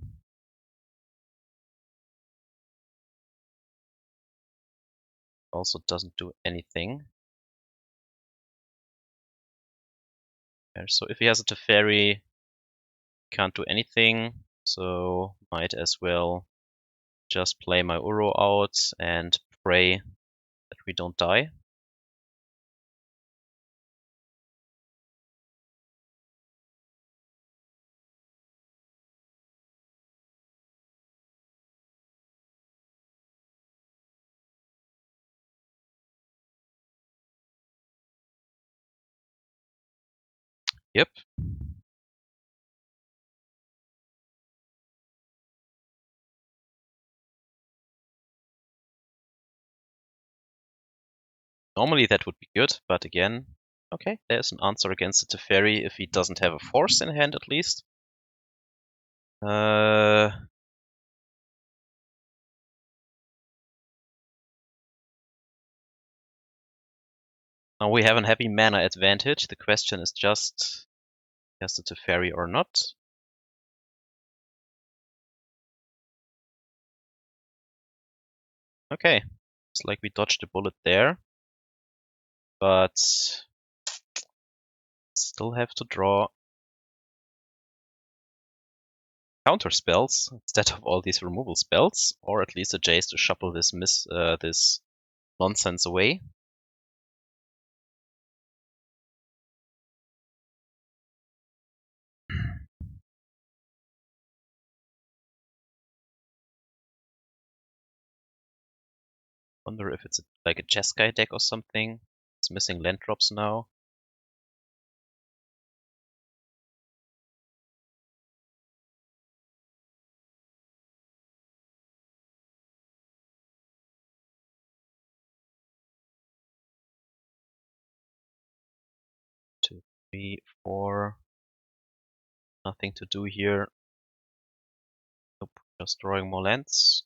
Also doesn't do anything. So if he has a Teferi, can't do anything, so might as well just play my Uro out and pray that we don't die. Yep. Normally that would be good, but again, okay, there's an answer against the Teferi if he doesn't have a Force in hand at least. Now we have a heavy mana advantage. The question is just, cast it to fairy or not. Okay, it's like we dodged a bullet there. But still have to draw counter spells instead of all these removal spells, or at least a Jace to shuffle this this nonsense away. Wonder if it's like a Jeskai deck or something. It's missing land drops now. Two, three, four. Nothing to do here. Nope, just drawing more lands.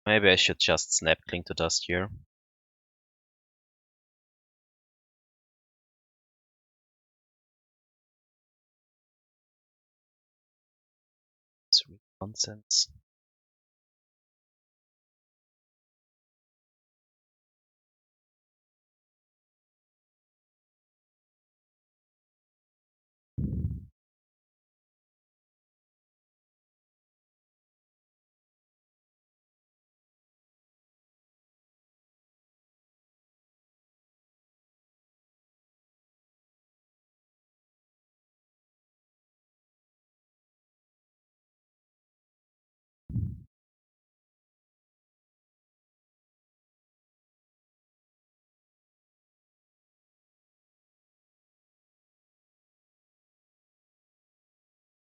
Maybe I should just snap Cling to Dust here. It's really nonsense.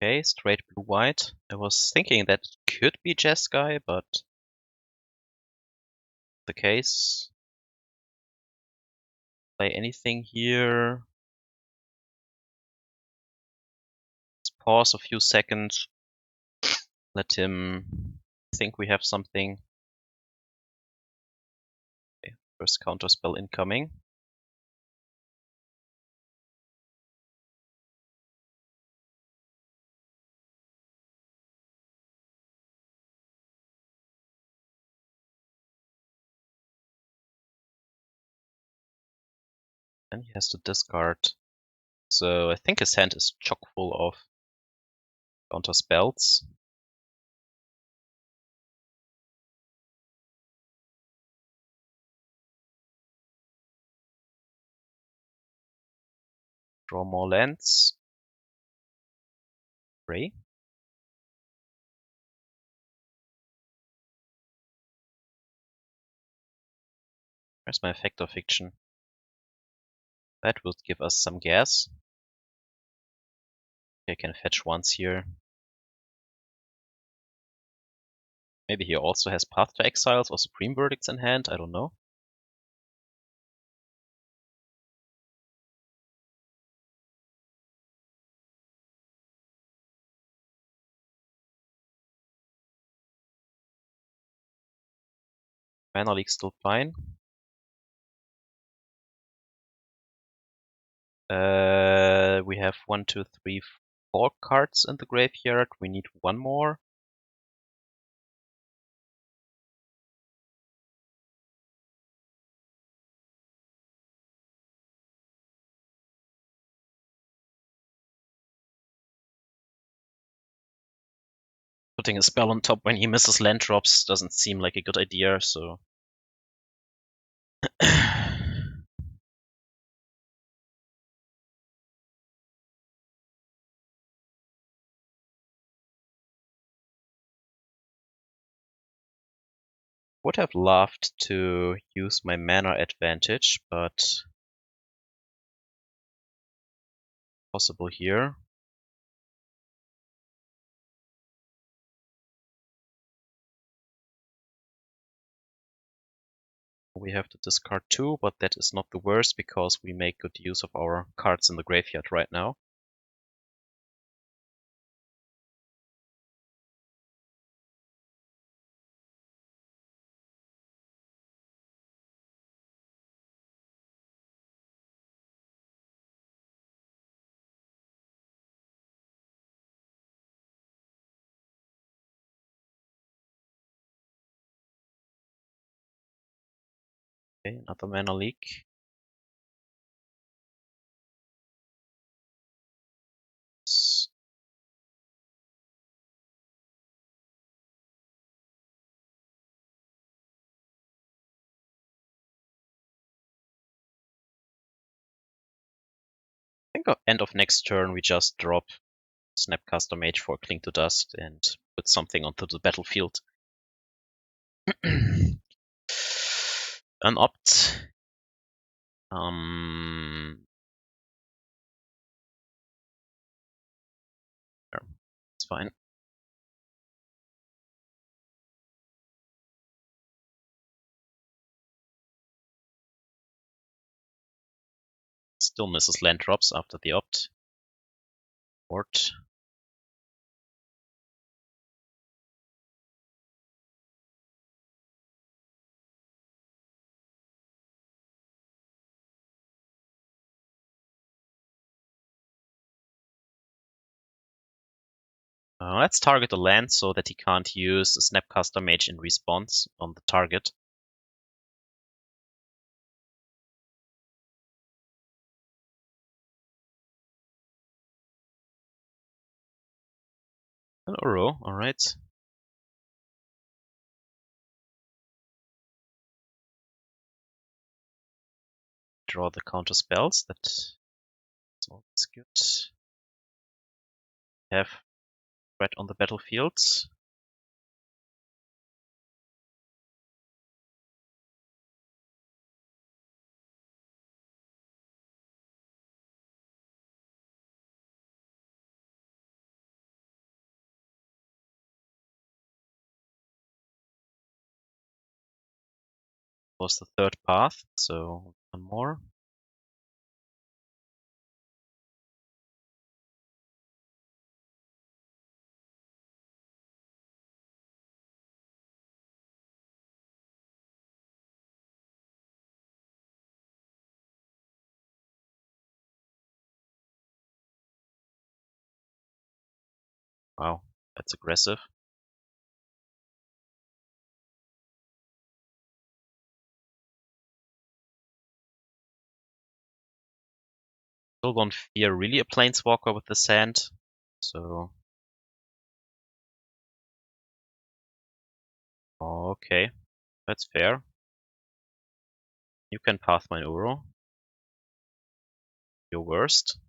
Okay, straight blue-white. I was thinking that it could be Jeskai, but the case. Play anything here. Let's pause a few seconds. Let him think we have something. Okay, first counterspell incoming. Then he has to discard. So I think his hand is chock full of counter spells. Draw more lands. Ray. Where's my Effect of Fiction? That would give us some gas. I can fetch once here. Maybe he also has Path to Exiles or Supreme Verdicts in hand, I don't know. Mana Leak's still fine. We have 1, 2, 3, 4 cards in the graveyard. We need one more. Putting a spell on top when he misses land drops doesn't seem like a good idea, so. Would have loved to use my mana advantage, but possible here. We have to discard 2, but that is not the worst because we make good use of our cards in the graveyard right now. Okay, another mana leak. I think end of next turn we just drop Snapcaster Mage for Cling to Dust and put something onto the battlefield. An opt. It's fine. Still misses land drops after the opt. Port. Let's target a land so that he can't use a Snapcaster Mage in response on the target. An Uro, alright. Draw the counter spells, that's always good. Have red on the battlefield. Was the third path, so one more. Wow, that's aggressive. Still don't fear really a Planeswalker with the sand, so... Okay, that's fair. You can path my Uro. Your worst.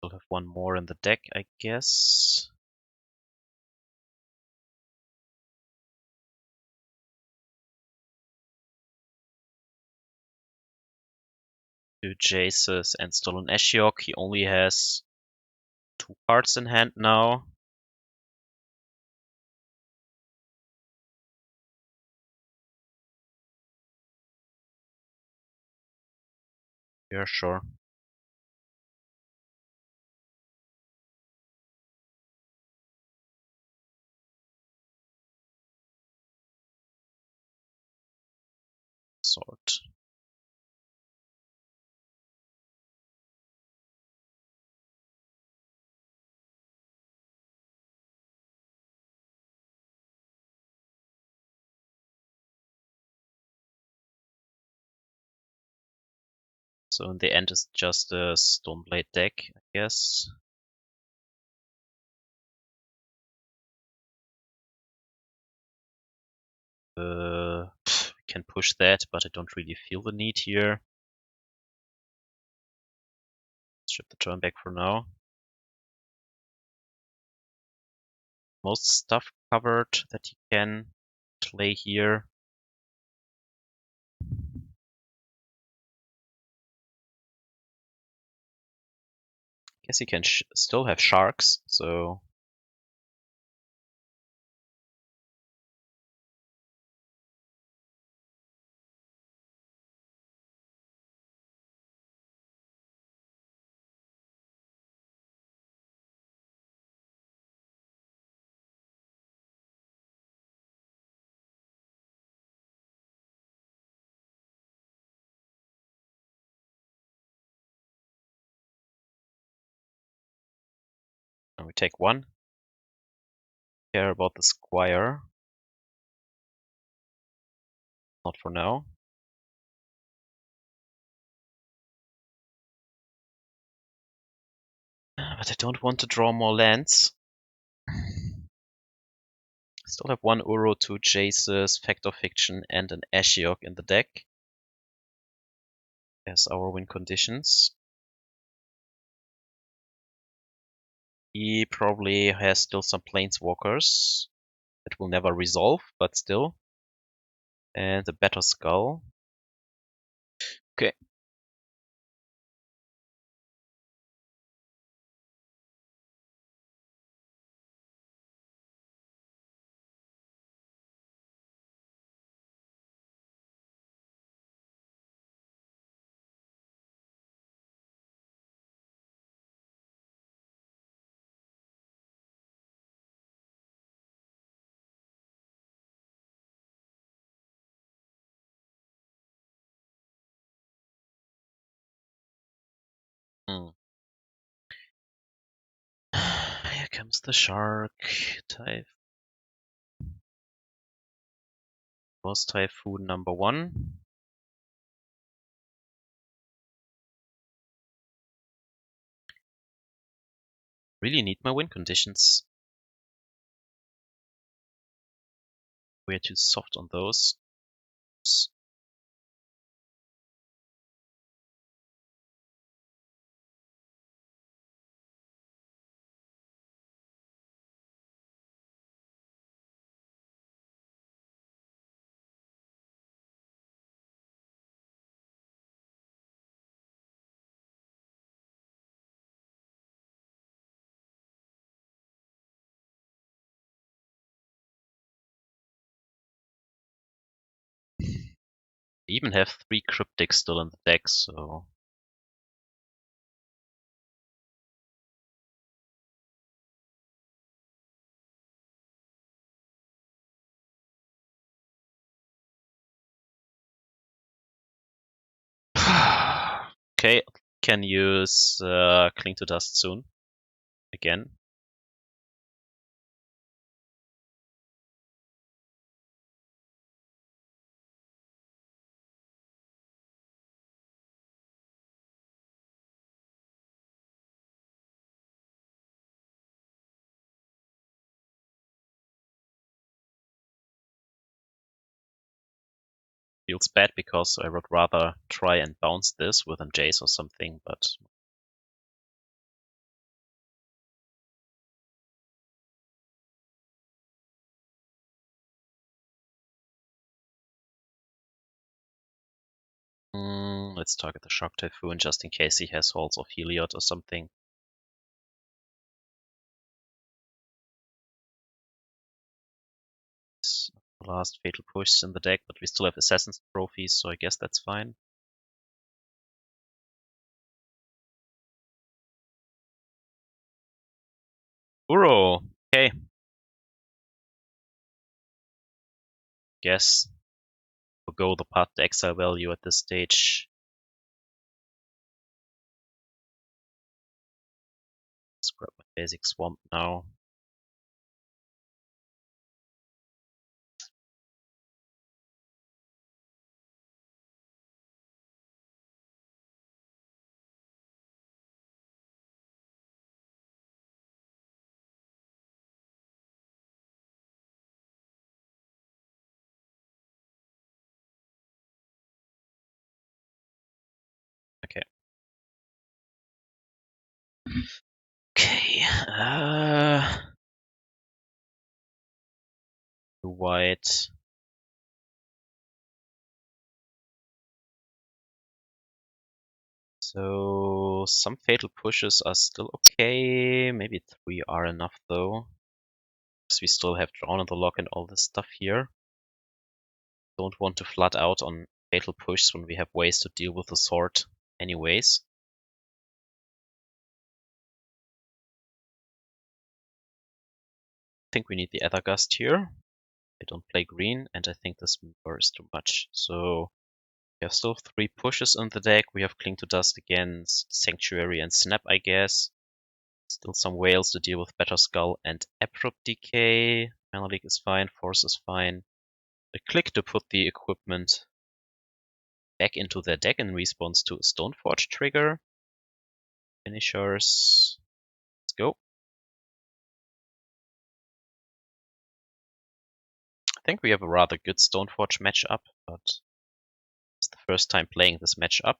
We'll have one more in the deck, I guess. Two Jaces and still an Ashiok. He only has 2 cards in hand now. Yeah, sure. Sword. So in the end, it's just a Stoneblade deck, I guess. Can push that, but I don't really feel the need here. Strip the turn back for now. Most stuff covered that he can play here. Guess he can still have sharks, so We take 1. Care about the Squire. Not for now. But I don't want to draw more lands. Still have 1 Uro, 2 Jaces, Fact of Fiction, and an Ashiok in the deck. As our win conditions. He probably has still some Planeswalkers that will never resolve, but still. And a Better Skull. Okay. Here comes the Shark Type. Force Typhoon number 1. Really need my win conditions. We're too soft on those. I even have 3 Cryptics still in the deck, so... Okay, can use Cling to Dust soon. Again. Feels bad because I would rather try and bounce this with a Jace or something, but... let's target the Shark Typhoon just in case he has Halls of Heliod or something. The last Fatal Push in the deck, but we still have Assassin's Trophies, so I guess that's fine. Uro! Okay. Guess we'll go the path to exile value at this stage. Let's grab my basic swamp now. Okay. Okay. White. So some fatal pushes are still okay. Maybe 3 are enough though. Because we still have Drawn on the Lock and all this stuff here. Don't want to flood out on fatal pushes when we have ways to deal with the sword anyways. I think we need the Aether Gust here. I don't play green, and I think this Dismember is too much. So we have still 3 pushes in the deck. We have Cling to Dust against Sanctuary and Snap, I guess. Still some whales to deal with Better Skull and Abrupt Decay. Mana Leak is fine, Force is fine. A click to put the equipment back into their deck in response to a Stoneforge trigger. Finishers. Let's go. I think we have a rather good Stoneforge matchup, but it's the first time playing this matchup.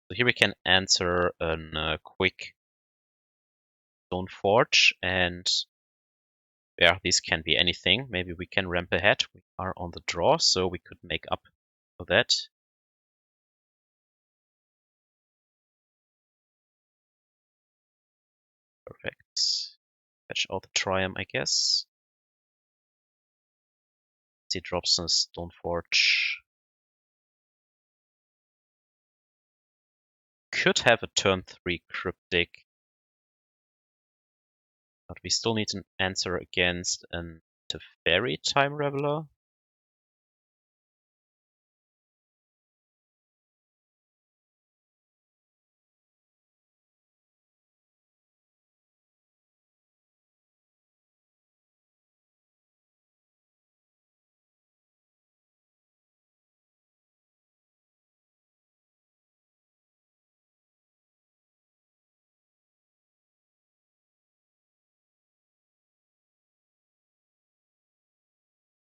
So here we can answer a quick Stoneforge, and yeah, these can be anything. Maybe we can ramp ahead. We are on the draw, so we could make up for that. Perfect. Fetch out the Triome, I guess. He drops a Stoneforge. Could have a turn 3 Cryptic. But we still need an answer against an Teferi Time Raveler.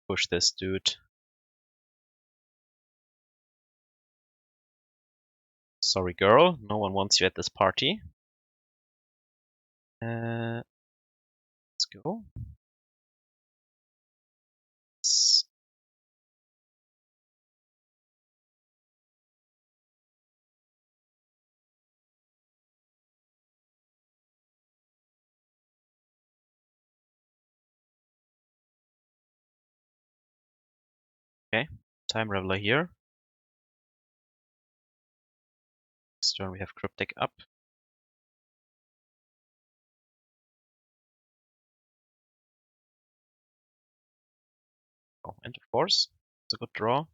Push this dude. Sorry, girl. No one wants you at this party. Let's go. Okay, Time Raveler here. Next turn we have Cryptic up. Oh, and of course, it's a good draw.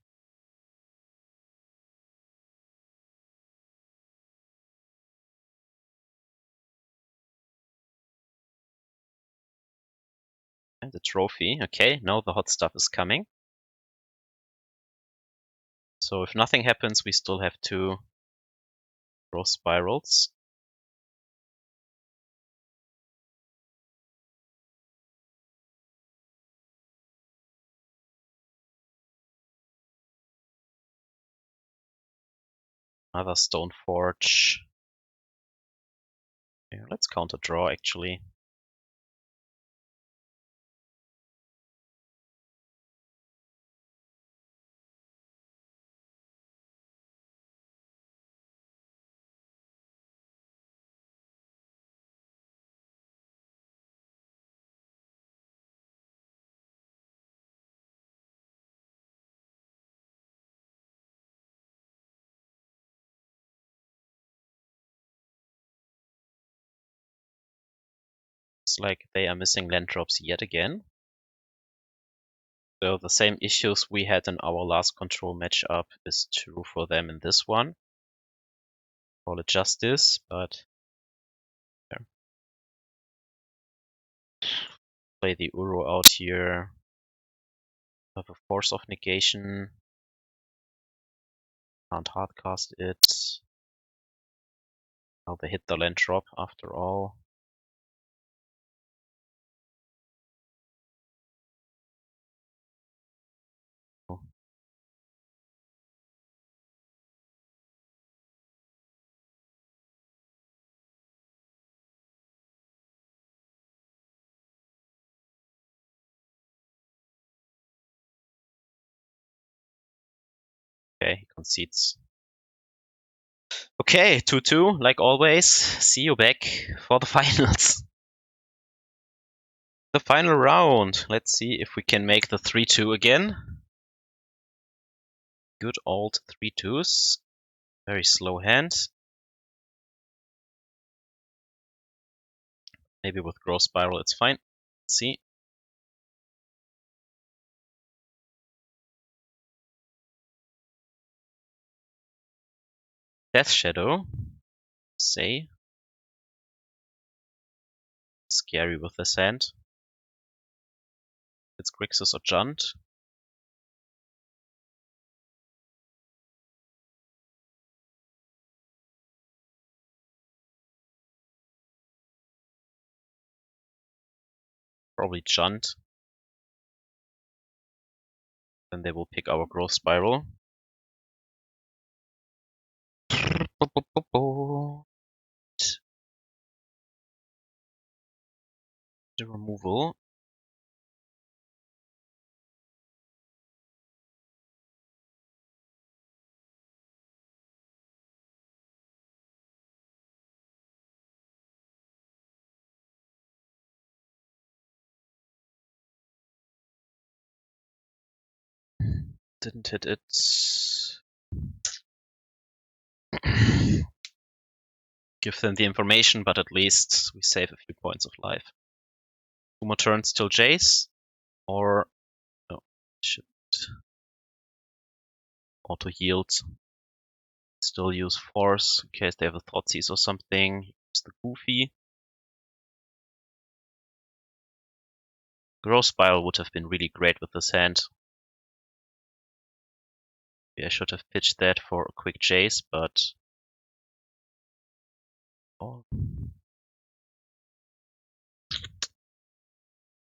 And the trophy. Okay, now the hot stuff is coming. So if nothing happens, we still have 2 Growth Spirals. Another Stoneforge. Yeah, let's counter draw actually. It's like they are missing land drops yet again. So the same issues we had in our last control matchup is true for them in this one. Call it justice, but yeah. Play the Uro out here. Have a Force of Negation. Can't hardcast it. Now they hit the land drop after all. Oh. Okay, he concedes. Okay, 2-2, like always. See you back for the finals. The final round. Let's see if we can make the 3-2 again. Good old 3-2s. Very slow hand. Maybe with Growth Spiral it's fine. Let's see. Death Shadow. Say. scary with this hand. It's Grixis or Junt. Probably Junt. Then they will pick our Growth Spiral. The removal. Didn't hit it. Give them the information, but at least we save a few points of life. 2 more turns till Jace, or no, should auto yield. Still use Force in case they have a Thoughtseize or something. Use the Goofy. Growth Spiral would have been really great with this hand. Maybe I should have pitched that for a quick Jace, but oh.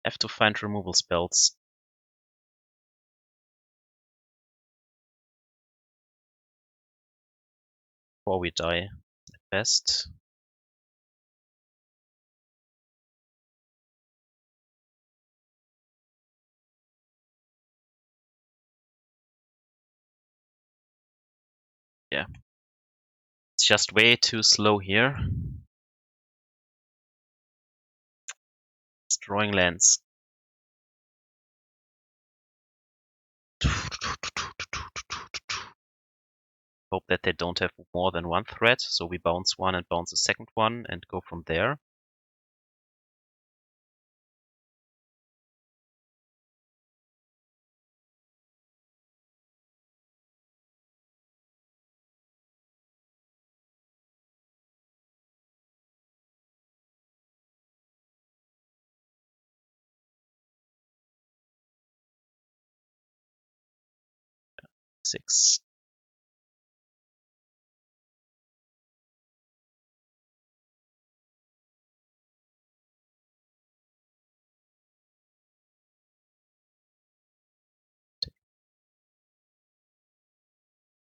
Have to find removal spells. Before we die, at best. Yeah. It's just way too slow here. Destroying lands. Hope that they don't have more than one threat, so we bounce one and bounce a second one and go from there. Six.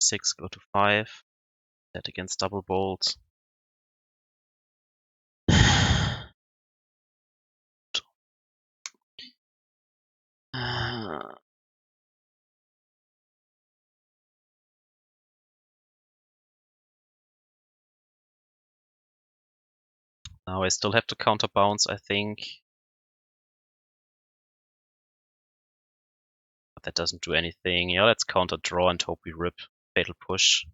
Six go to 5. That against double bolt. Now I still have to counterbounce, I think. But that doesn't do anything. Yeah, let's counter draw and hope we rip. Fatal push.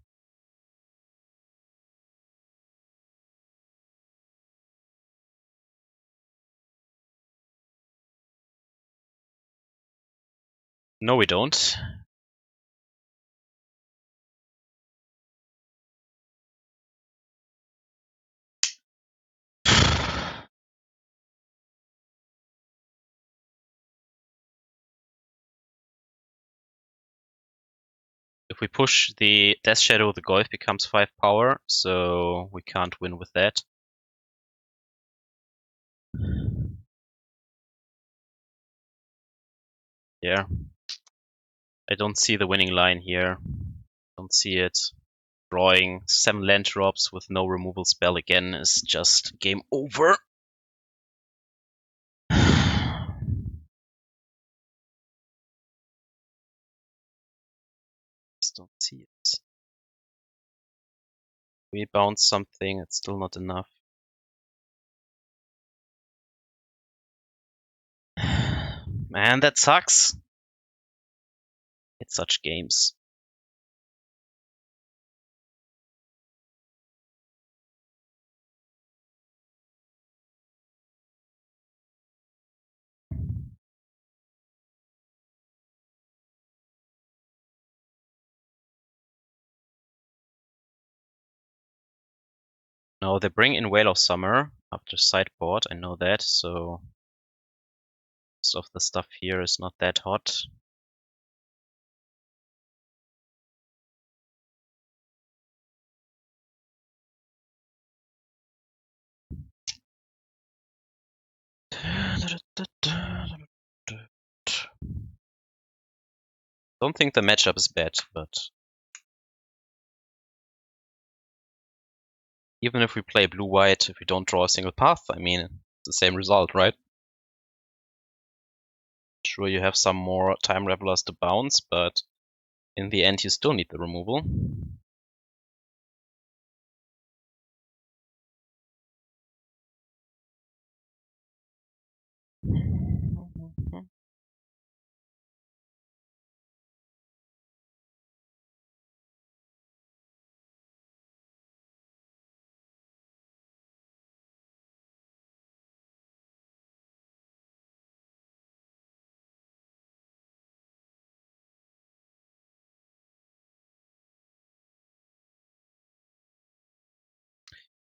No, we don't. If we push the Death Shadow, the Golf becomes 5 power, so we can't win with that. Yeah. I don't see the winning line here. Don't see it. Drawing 7 land drops with no removal spell again is just game over. Just don't see it. We bounce something, it's still not enough. Man, that sucks. It's such games. No, they bring in Whale of Summer. after sideboard, I know that, so most of the stuff here is not that hot. Don't think the matchup is bad, but even if we play blue-white, if we don't draw a single path, I mean, it's the same result, right? Sure, you have some more Time Revelers to bounce, but in the end, you still need the removal.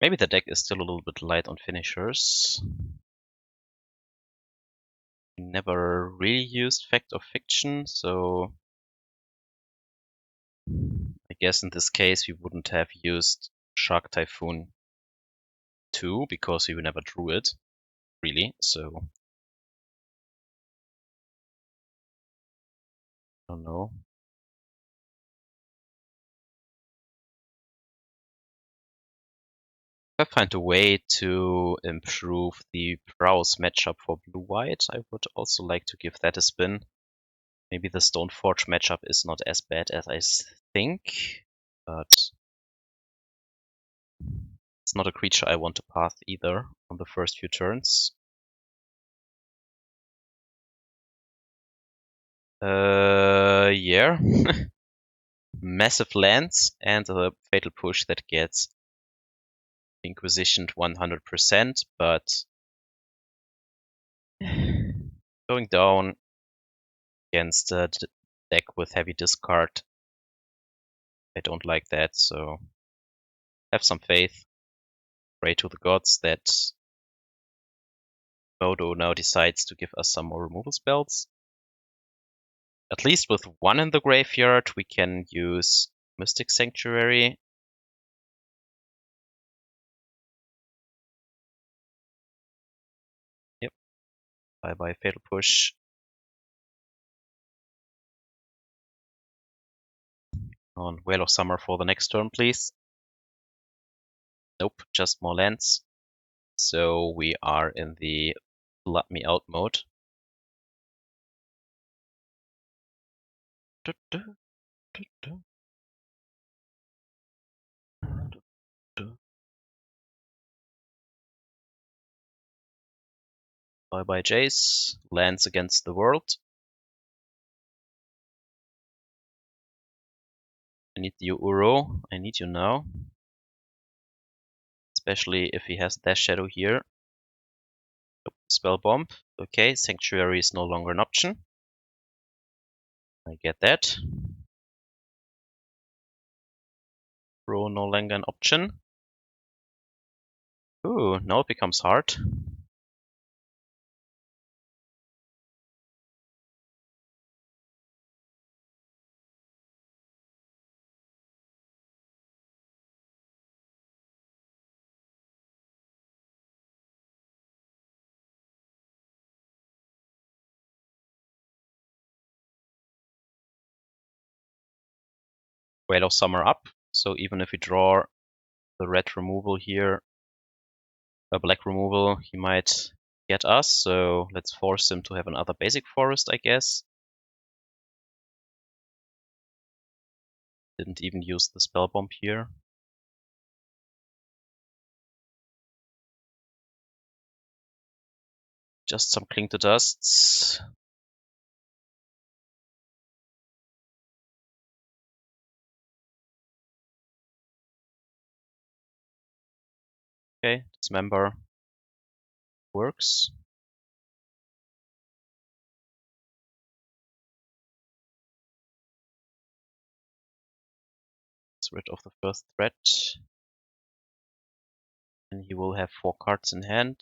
Maybe the deck is still a little bit light on finishers. We never really used Fact or Fiction, so I guess in this case we wouldn't have used Shark Typhoon 2 because we never drew it, really, so I don't know. If I find a way to improve the browse matchup for blue-white, I would also like to give that a spin. Maybe the Stoneforge matchup is not as bad as I think, but it's not a creature I want to path either on the first few turns. Yeah. Massive lands and a Fatal Push that gets Inquisitioned 100%, but going down against a deck with heavy discard, I don't like that, so have some faith. Pray to the gods that Modo now decides to give us some more removal spells. At least with one in the graveyard, we can use Mystic Sanctuary. Yep. Bye-bye Fatal Push. On Whale of Summer for the next turn, please. Nope, just more lands. So we are in the Blood Me Out mode. Bye-bye Jace. Lands Against the World. I need you, Uro. I need you now. Especially if he has Dash Shadow here. Spell Bomb. Okay, Sanctuary is no longer an option. I get that. Uro no longer an option. Ooh, now it becomes hard. Whale of Summer up. So even if we draw the red removal here, a black removal, he might get us. So let's force him to have another basic forest, I guess. Didn't even use the spell bomb here. Just some Cling to Dusts. Okay, Dismember works. Gets rid of the first threat. And he will have 4 cards in hand.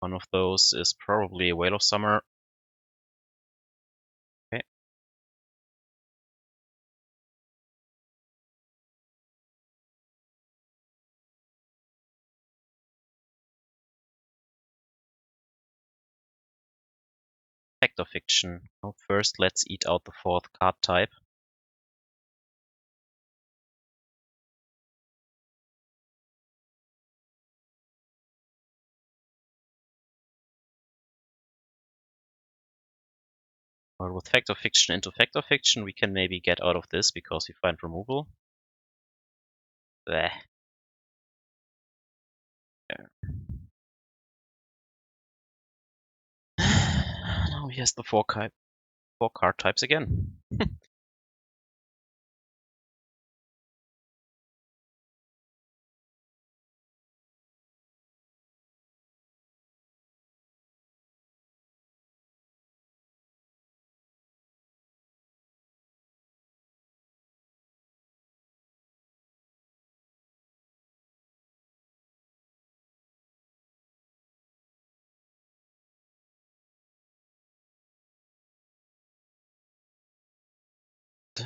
One of those is probably a Whale of Summer. Okay. Fact or Fiction. Well, first, let's eat out the 4th card type. Well, with Fact or Fiction into Fact or Fiction, we can maybe get out of this because we find removal. Bleh. There. Now he has the 4 card types again. Da,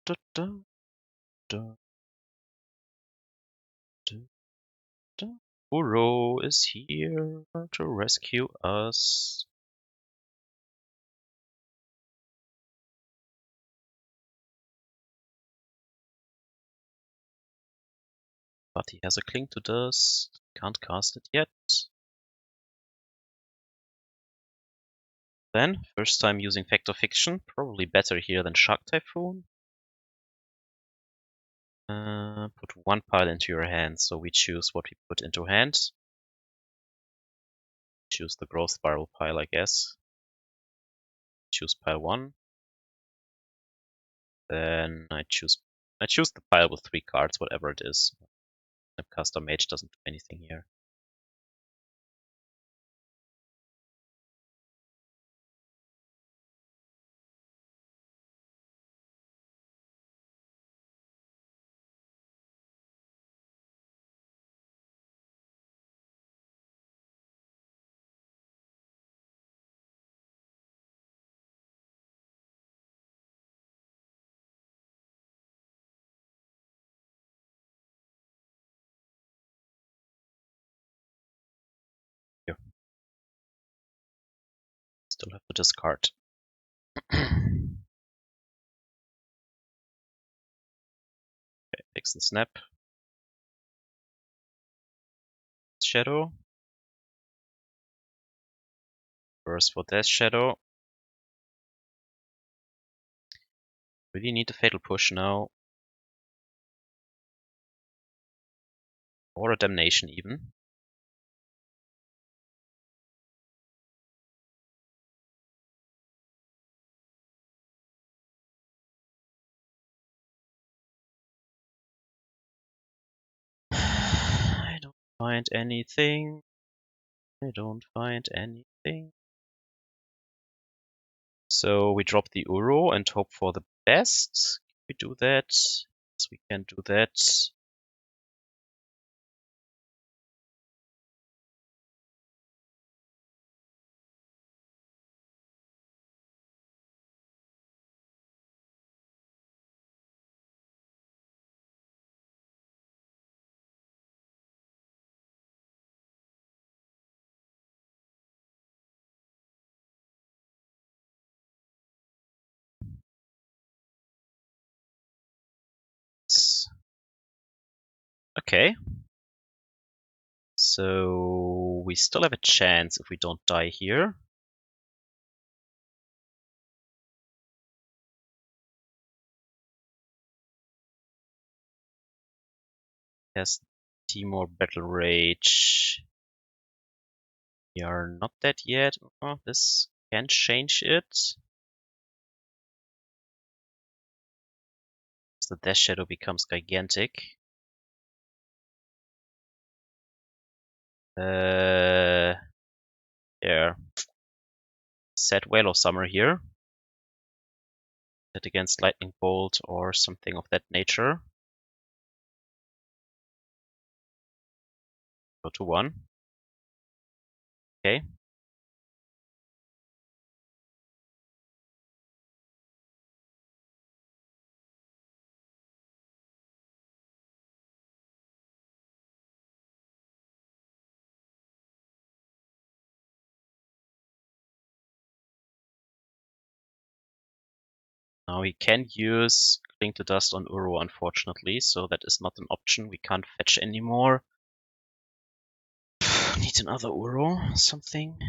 da, da, da, da, da. Uro is here to rescue us. But he has a Cling to Dust. Can't cast it yet. Then, first time using Fact or Fiction. Probably better here than Shark Typhoon. Put 1 pile into your hand, so we choose what we put into hand. Choose the Growth Spiral pile, I guess. Choose pile 1. Then I choose the pile with 3 cards, whatever it is. Snapcaster Mage doesn't do anything here. Here. Still have to discard. Okay, takes the snap. Shadow. First for Death Shadow. Really need a Fatal Push now. Or a Damnation even. I don't find anything. I don't find anything. So we drop the Uro and hope for the best. Can we do that? Yes, we can do that. Okay. So we still have a chance if we don't die here. Has Timor Battle Rage. We are not dead yet. Oh, this can change it. The Death Shadow becomes gigantic. There. Set Whale of Summer here. Hit against Lightning Bolt or something of that nature. Go to 1. Okay. Now we can use Cling to Dust on Uro, unfortunately, so that is not an option. We can't fetch anymore. Need another Uro, something.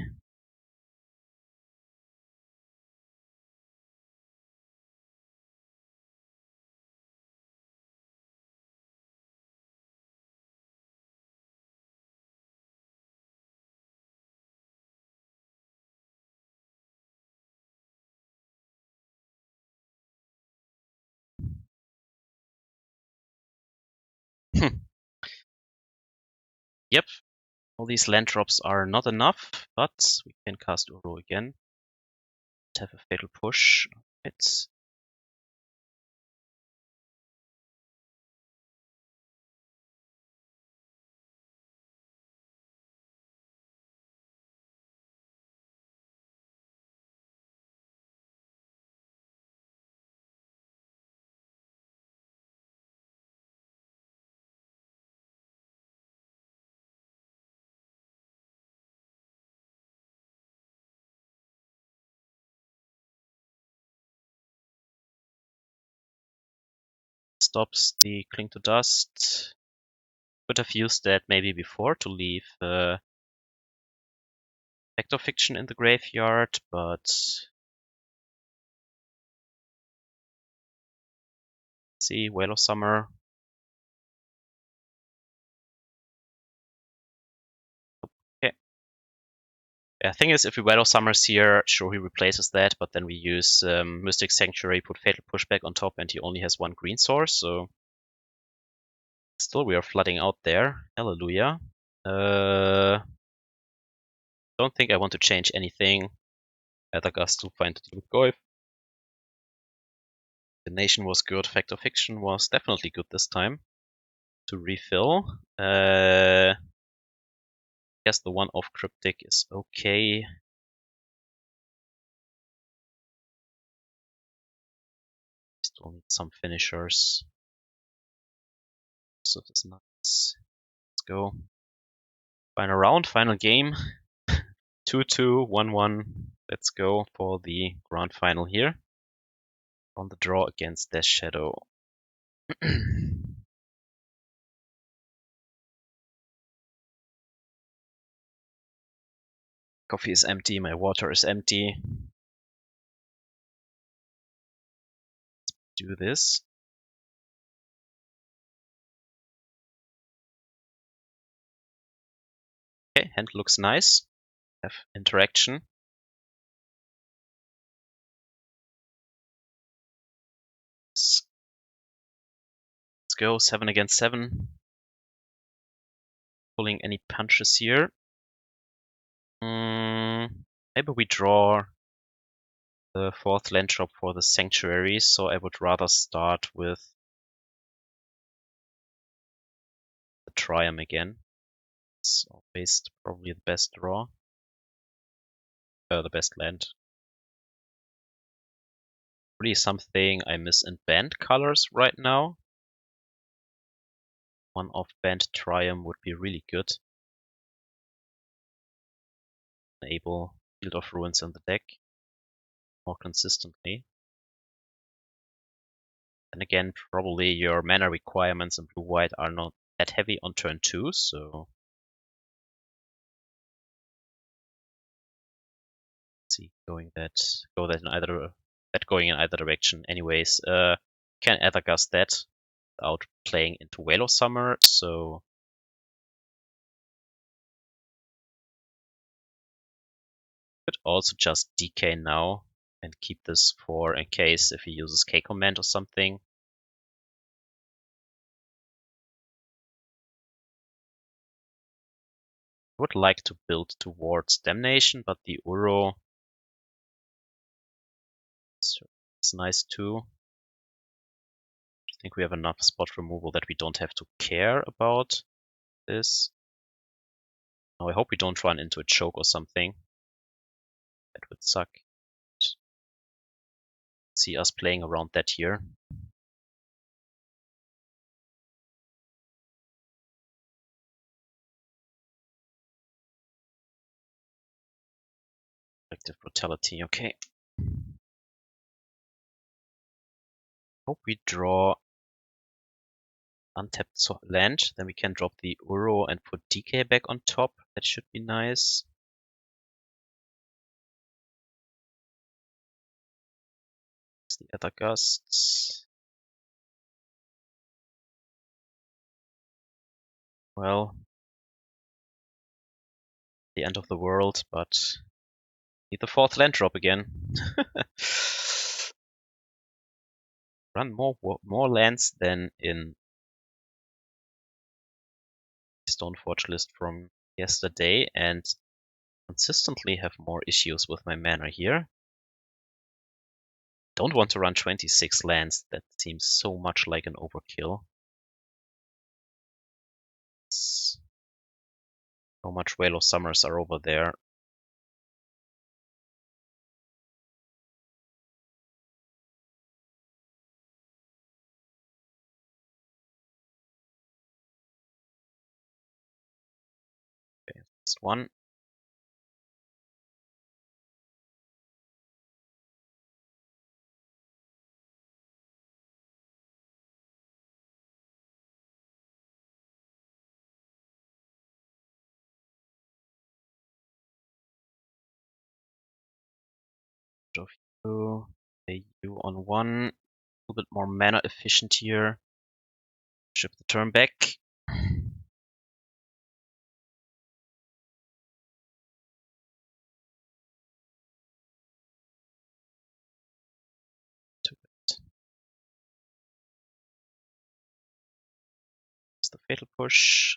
Yep, all these land drops are not enough, but we can cast Uro again. Let's have a Fatal Push. It's stops the Cling to Dust. Could have used that maybe before to leave Vector Fiction in the graveyard, but see, Whale of Summer. Okay. Yeah, thing is, if we Whale of Summer's here, sure he replaces that, but then we use Mystic Sanctuary, put Fatal Pushback on top, and he only has 1 green source, so still we are flooding out there. Hallelujah. Don't think I want to change anything. Aether Gust will find to deal with Goyf. Damnation was good. Vector Fiction was definitely good this time. To refill. Guess the one off Cryptic is okay. Still need some finishers. So this is nice. Let's go. Final round, final game. 2-2, 1-1. Let's go for the grand final here. On the draw against Death Shadow. Coffee is empty, my water is empty. Let's do this. Okay, hand looks nice. Have interaction. Let's go 7 against 7. Pulling any punches here. Maybe we draw the 4th land drop for the Sanctuary, so I would rather start with the Triome again. It's always probably the best draw. The best land. Really something I miss in band colors right now. One off band Triome would be really good. Enable Field of Ruins in the deck more consistently. And again, probably your mana requirements in blue-white are not that heavy on turn 2, so let's see, go that going in either direction. Anyways, can Aether Gust that without playing into Whale of Summer, so could also just decay now and keep this for in case if he uses K command or something. would like to build towards Damnation, but the Uro is nice too. I think we have enough spot removal that we don't have to care about this. Now I hope we don't run into a choke or something. That would suck. See us playing around that here. Collective Brutality, okay. Hope we draw untapped land, then we can drop the Uro and put Decay back on top. That should be nice. The Aether Gust. Well, the end of the world, but need the 4th land drop again. Run more lands than in Stoneforge list from yesterday, and consistently have more issues with my mana here. Don't want to run 26 lands. That seems so much like an overkill. How much Whale of Summers are over there? Okay, at least one. Of you, you on one. A little bit more mana efficient here. Ship the turn back. It's the Fatal Push.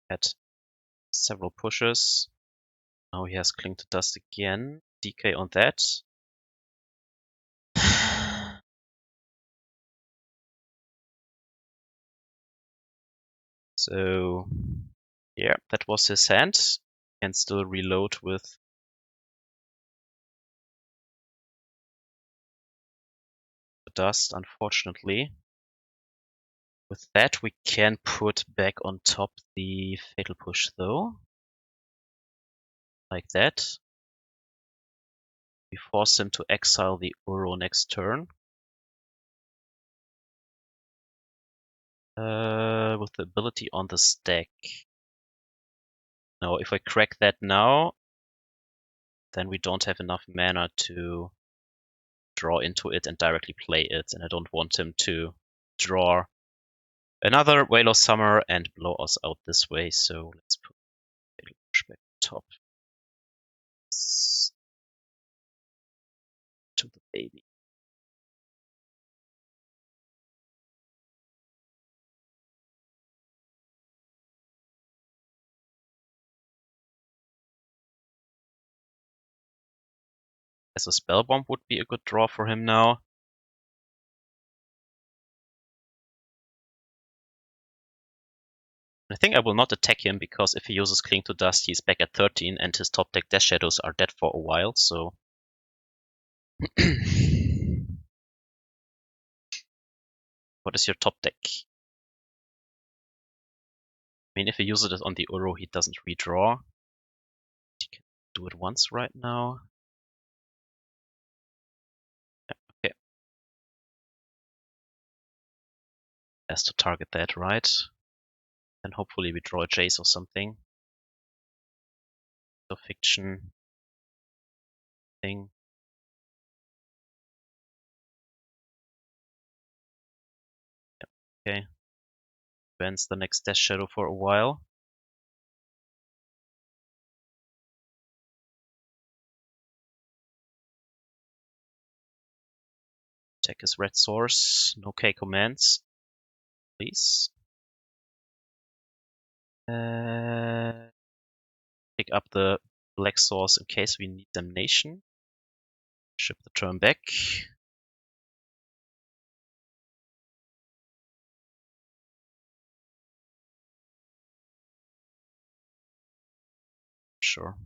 Had several pushes. Now he has Cling to Dust again. DK on that. So, yeah, that was his hand. Can still reload with the dust, unfortunately. With that, we can put back on top the Fatal Push, though. Like that. We force him to exile the Uro next turn. With the ability on the stack. Now, if I crack that now, then we don't have enough mana to draw into it and directly play it, and I don't want him to draw another Whale of Summer and blow us out this way, so let's put Fatal Push back on top. To the baby. As a Spellbomb would be a good draw for him now. I think I will not attack him, because if he uses Cling to Dust, he's back at 13, and his top deck Death Shadows are dead for a while, so... What is your top deck? I mean, if he uses it on the Uro, he doesn't redraw. He can do it once right now. Yeah, okay. Has to target that, right? And hopefully we draw a Jace or something. So fiction thing. Yeah, okay. Bans the next Death Shadow for a while. Check his red source. No K commands. Please. Pick up the black source in case we need Damnation. Ship the turn back. Sure.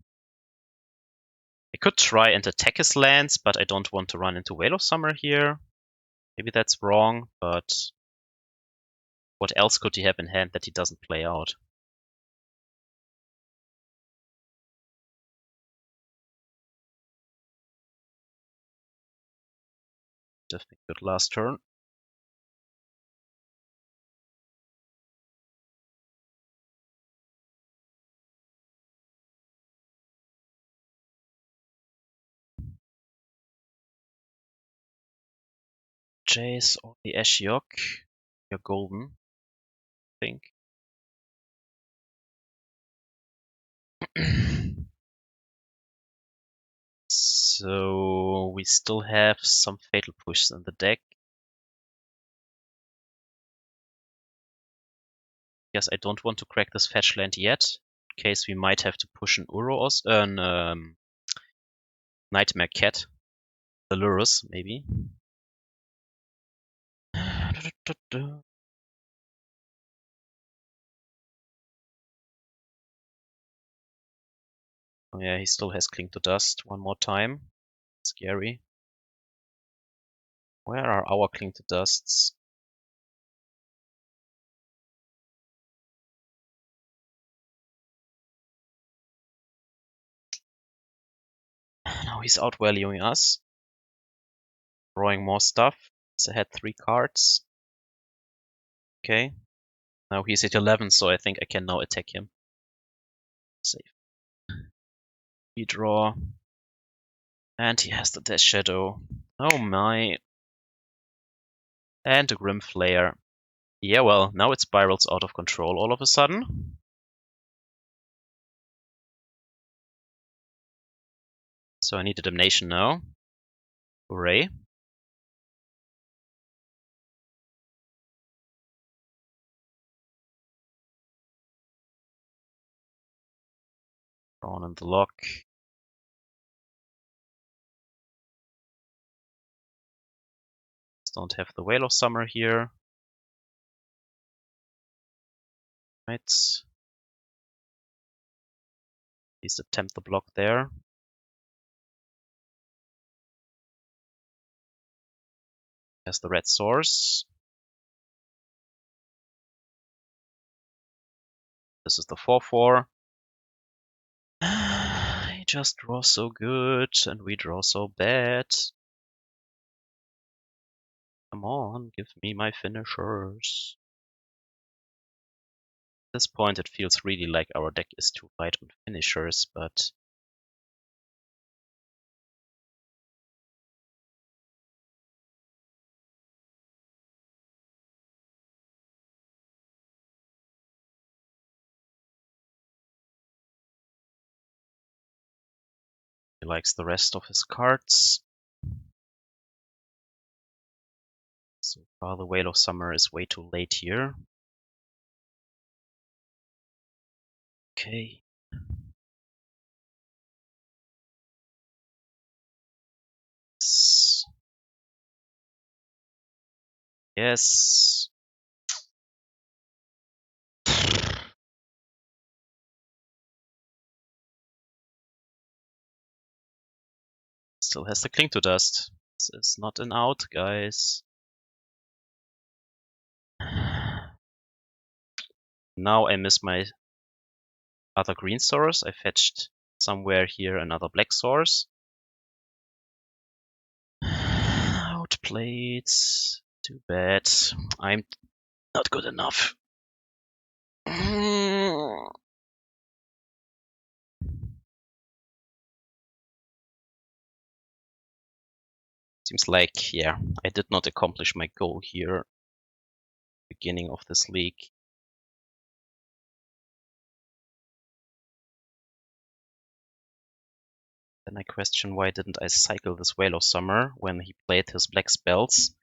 I could try and attack his lands, but I don't want to run into Veil of Summer here. Maybe that's wrong, but what else could he have in hand that he doesn't play out? Definitely good last turn. Jace or the Ashiok. You're golden, I think. So we still have some fatal pushes in the deck. Yes, I don't want to crack this fetch land yet, in case we might have to push an Uros, Nightmare Cat, the Lurus, maybe. Oh yeah, he still has Cling to Dust one more time. Scary. Where are our Cling to Dusts? Now he's outvaluing us. Drawing more stuff. He's ahead 3 cards. Okay. Now he's at 11, so I think I can now attack him. Save. We draw. And he has the Death Shadow. Oh my. And a Grim Flare. Yeah, well, now it spirals out of control all of a sudden. So I need a Damnation now. Hooray. Drawn in the lock. Don't have the Veil of Summer here. Right. Please attempt the block there. Has the red source. This is the 4/4. He just draws so good, and we draw so bad. Come on, give me my finishers. At this point, it feels really like our deck is too light on finishers, but he likes the rest of his cards. So far, the Veil of Summer is way too late here. Okay. Yes. Still has the Cling to Dust. This is not an out, guys. Now I miss my other green source. I fetched somewhere here another black source. Outplayed. Too bad. I'm not good enough. Seems like, yeah, I did not accomplish my goal here. Beginning of this league. Then I question why didn't I cycle this Veil of Summer when he played his black spells.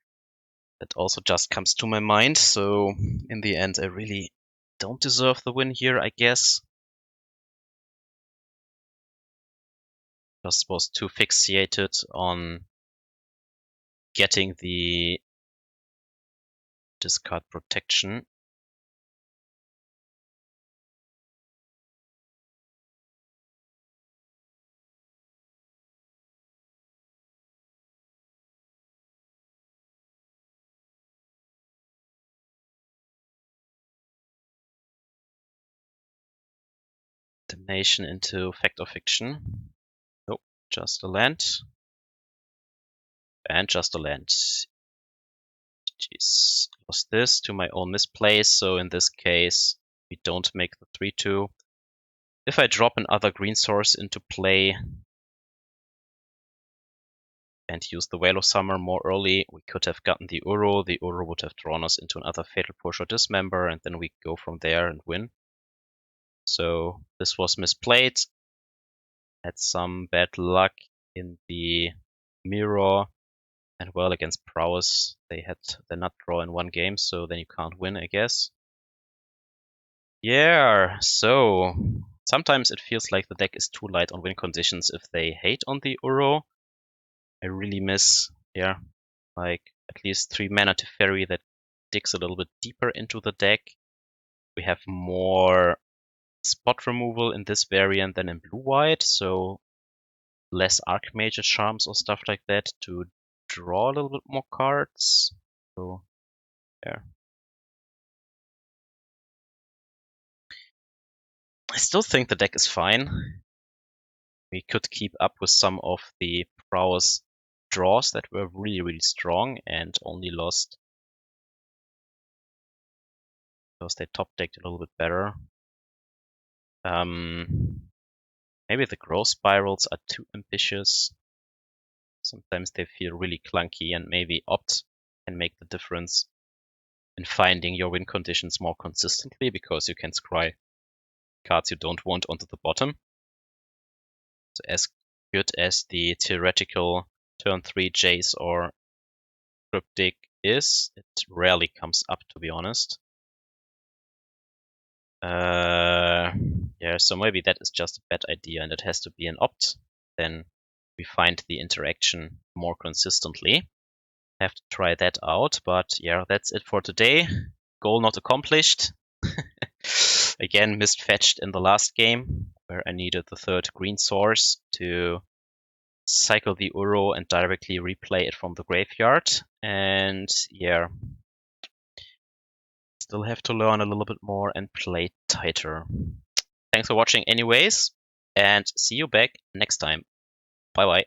That also just comes to my mind, so in the end I really don't deserve the win here, I guess. Just was too fixated on getting the discard protection. Damnation into Fact or Fiction. Nope, just a land. And just a land. Jeez, lost this to my own misplace, so in this case we don't make the 3-2. If I drop another green source into play and use the Whale of Summer more early, we could have gotten the Uro. The Uro would have drawn us into another Fatal Push or Dismember, and then we go from there and win. So this was misplayed. Had some bad luck in the mirror, and well, against Prowess they had the nut draw in one game, so then you can't win, I guess. Yeah, so sometimes it feels like the deck is too light on win conditions if they hate on the Uro. I really miss, like at least 3 mana Teferi that digs a little bit deeper into the deck. We have more spot removal in this variant than in blue-white, so less Archmage charms or stuff like that to draw a little bit more cards. So, yeah. I still think the deck is fine. We could keep up with some of the Prowess draws that were really, really strong and only lost because they top decked a little bit better. Maybe the growth spirals are too ambitious. Sometimes they feel really clunky, and maybe Opt can make the difference in finding your win conditions more consistently, because you can scry cards you don't want onto the bottom. So as good as the theoretical turn 3 Jace or Cryptic is, it rarely comes up, to be honest. Yeah, so maybe that is just a bad idea and it has to be an Opt. Then we find the interaction more consistently. Have to try that out, but yeah, that's it for today. Goal not accomplished. Again, missed fetched in the last game, where I needed the third green source to cycle the Uro and directly replay it from the graveyard. And yeah, still have to learn a little bit more and play tighter. Thanks for watching anyways, and see you back next time. Bye bye.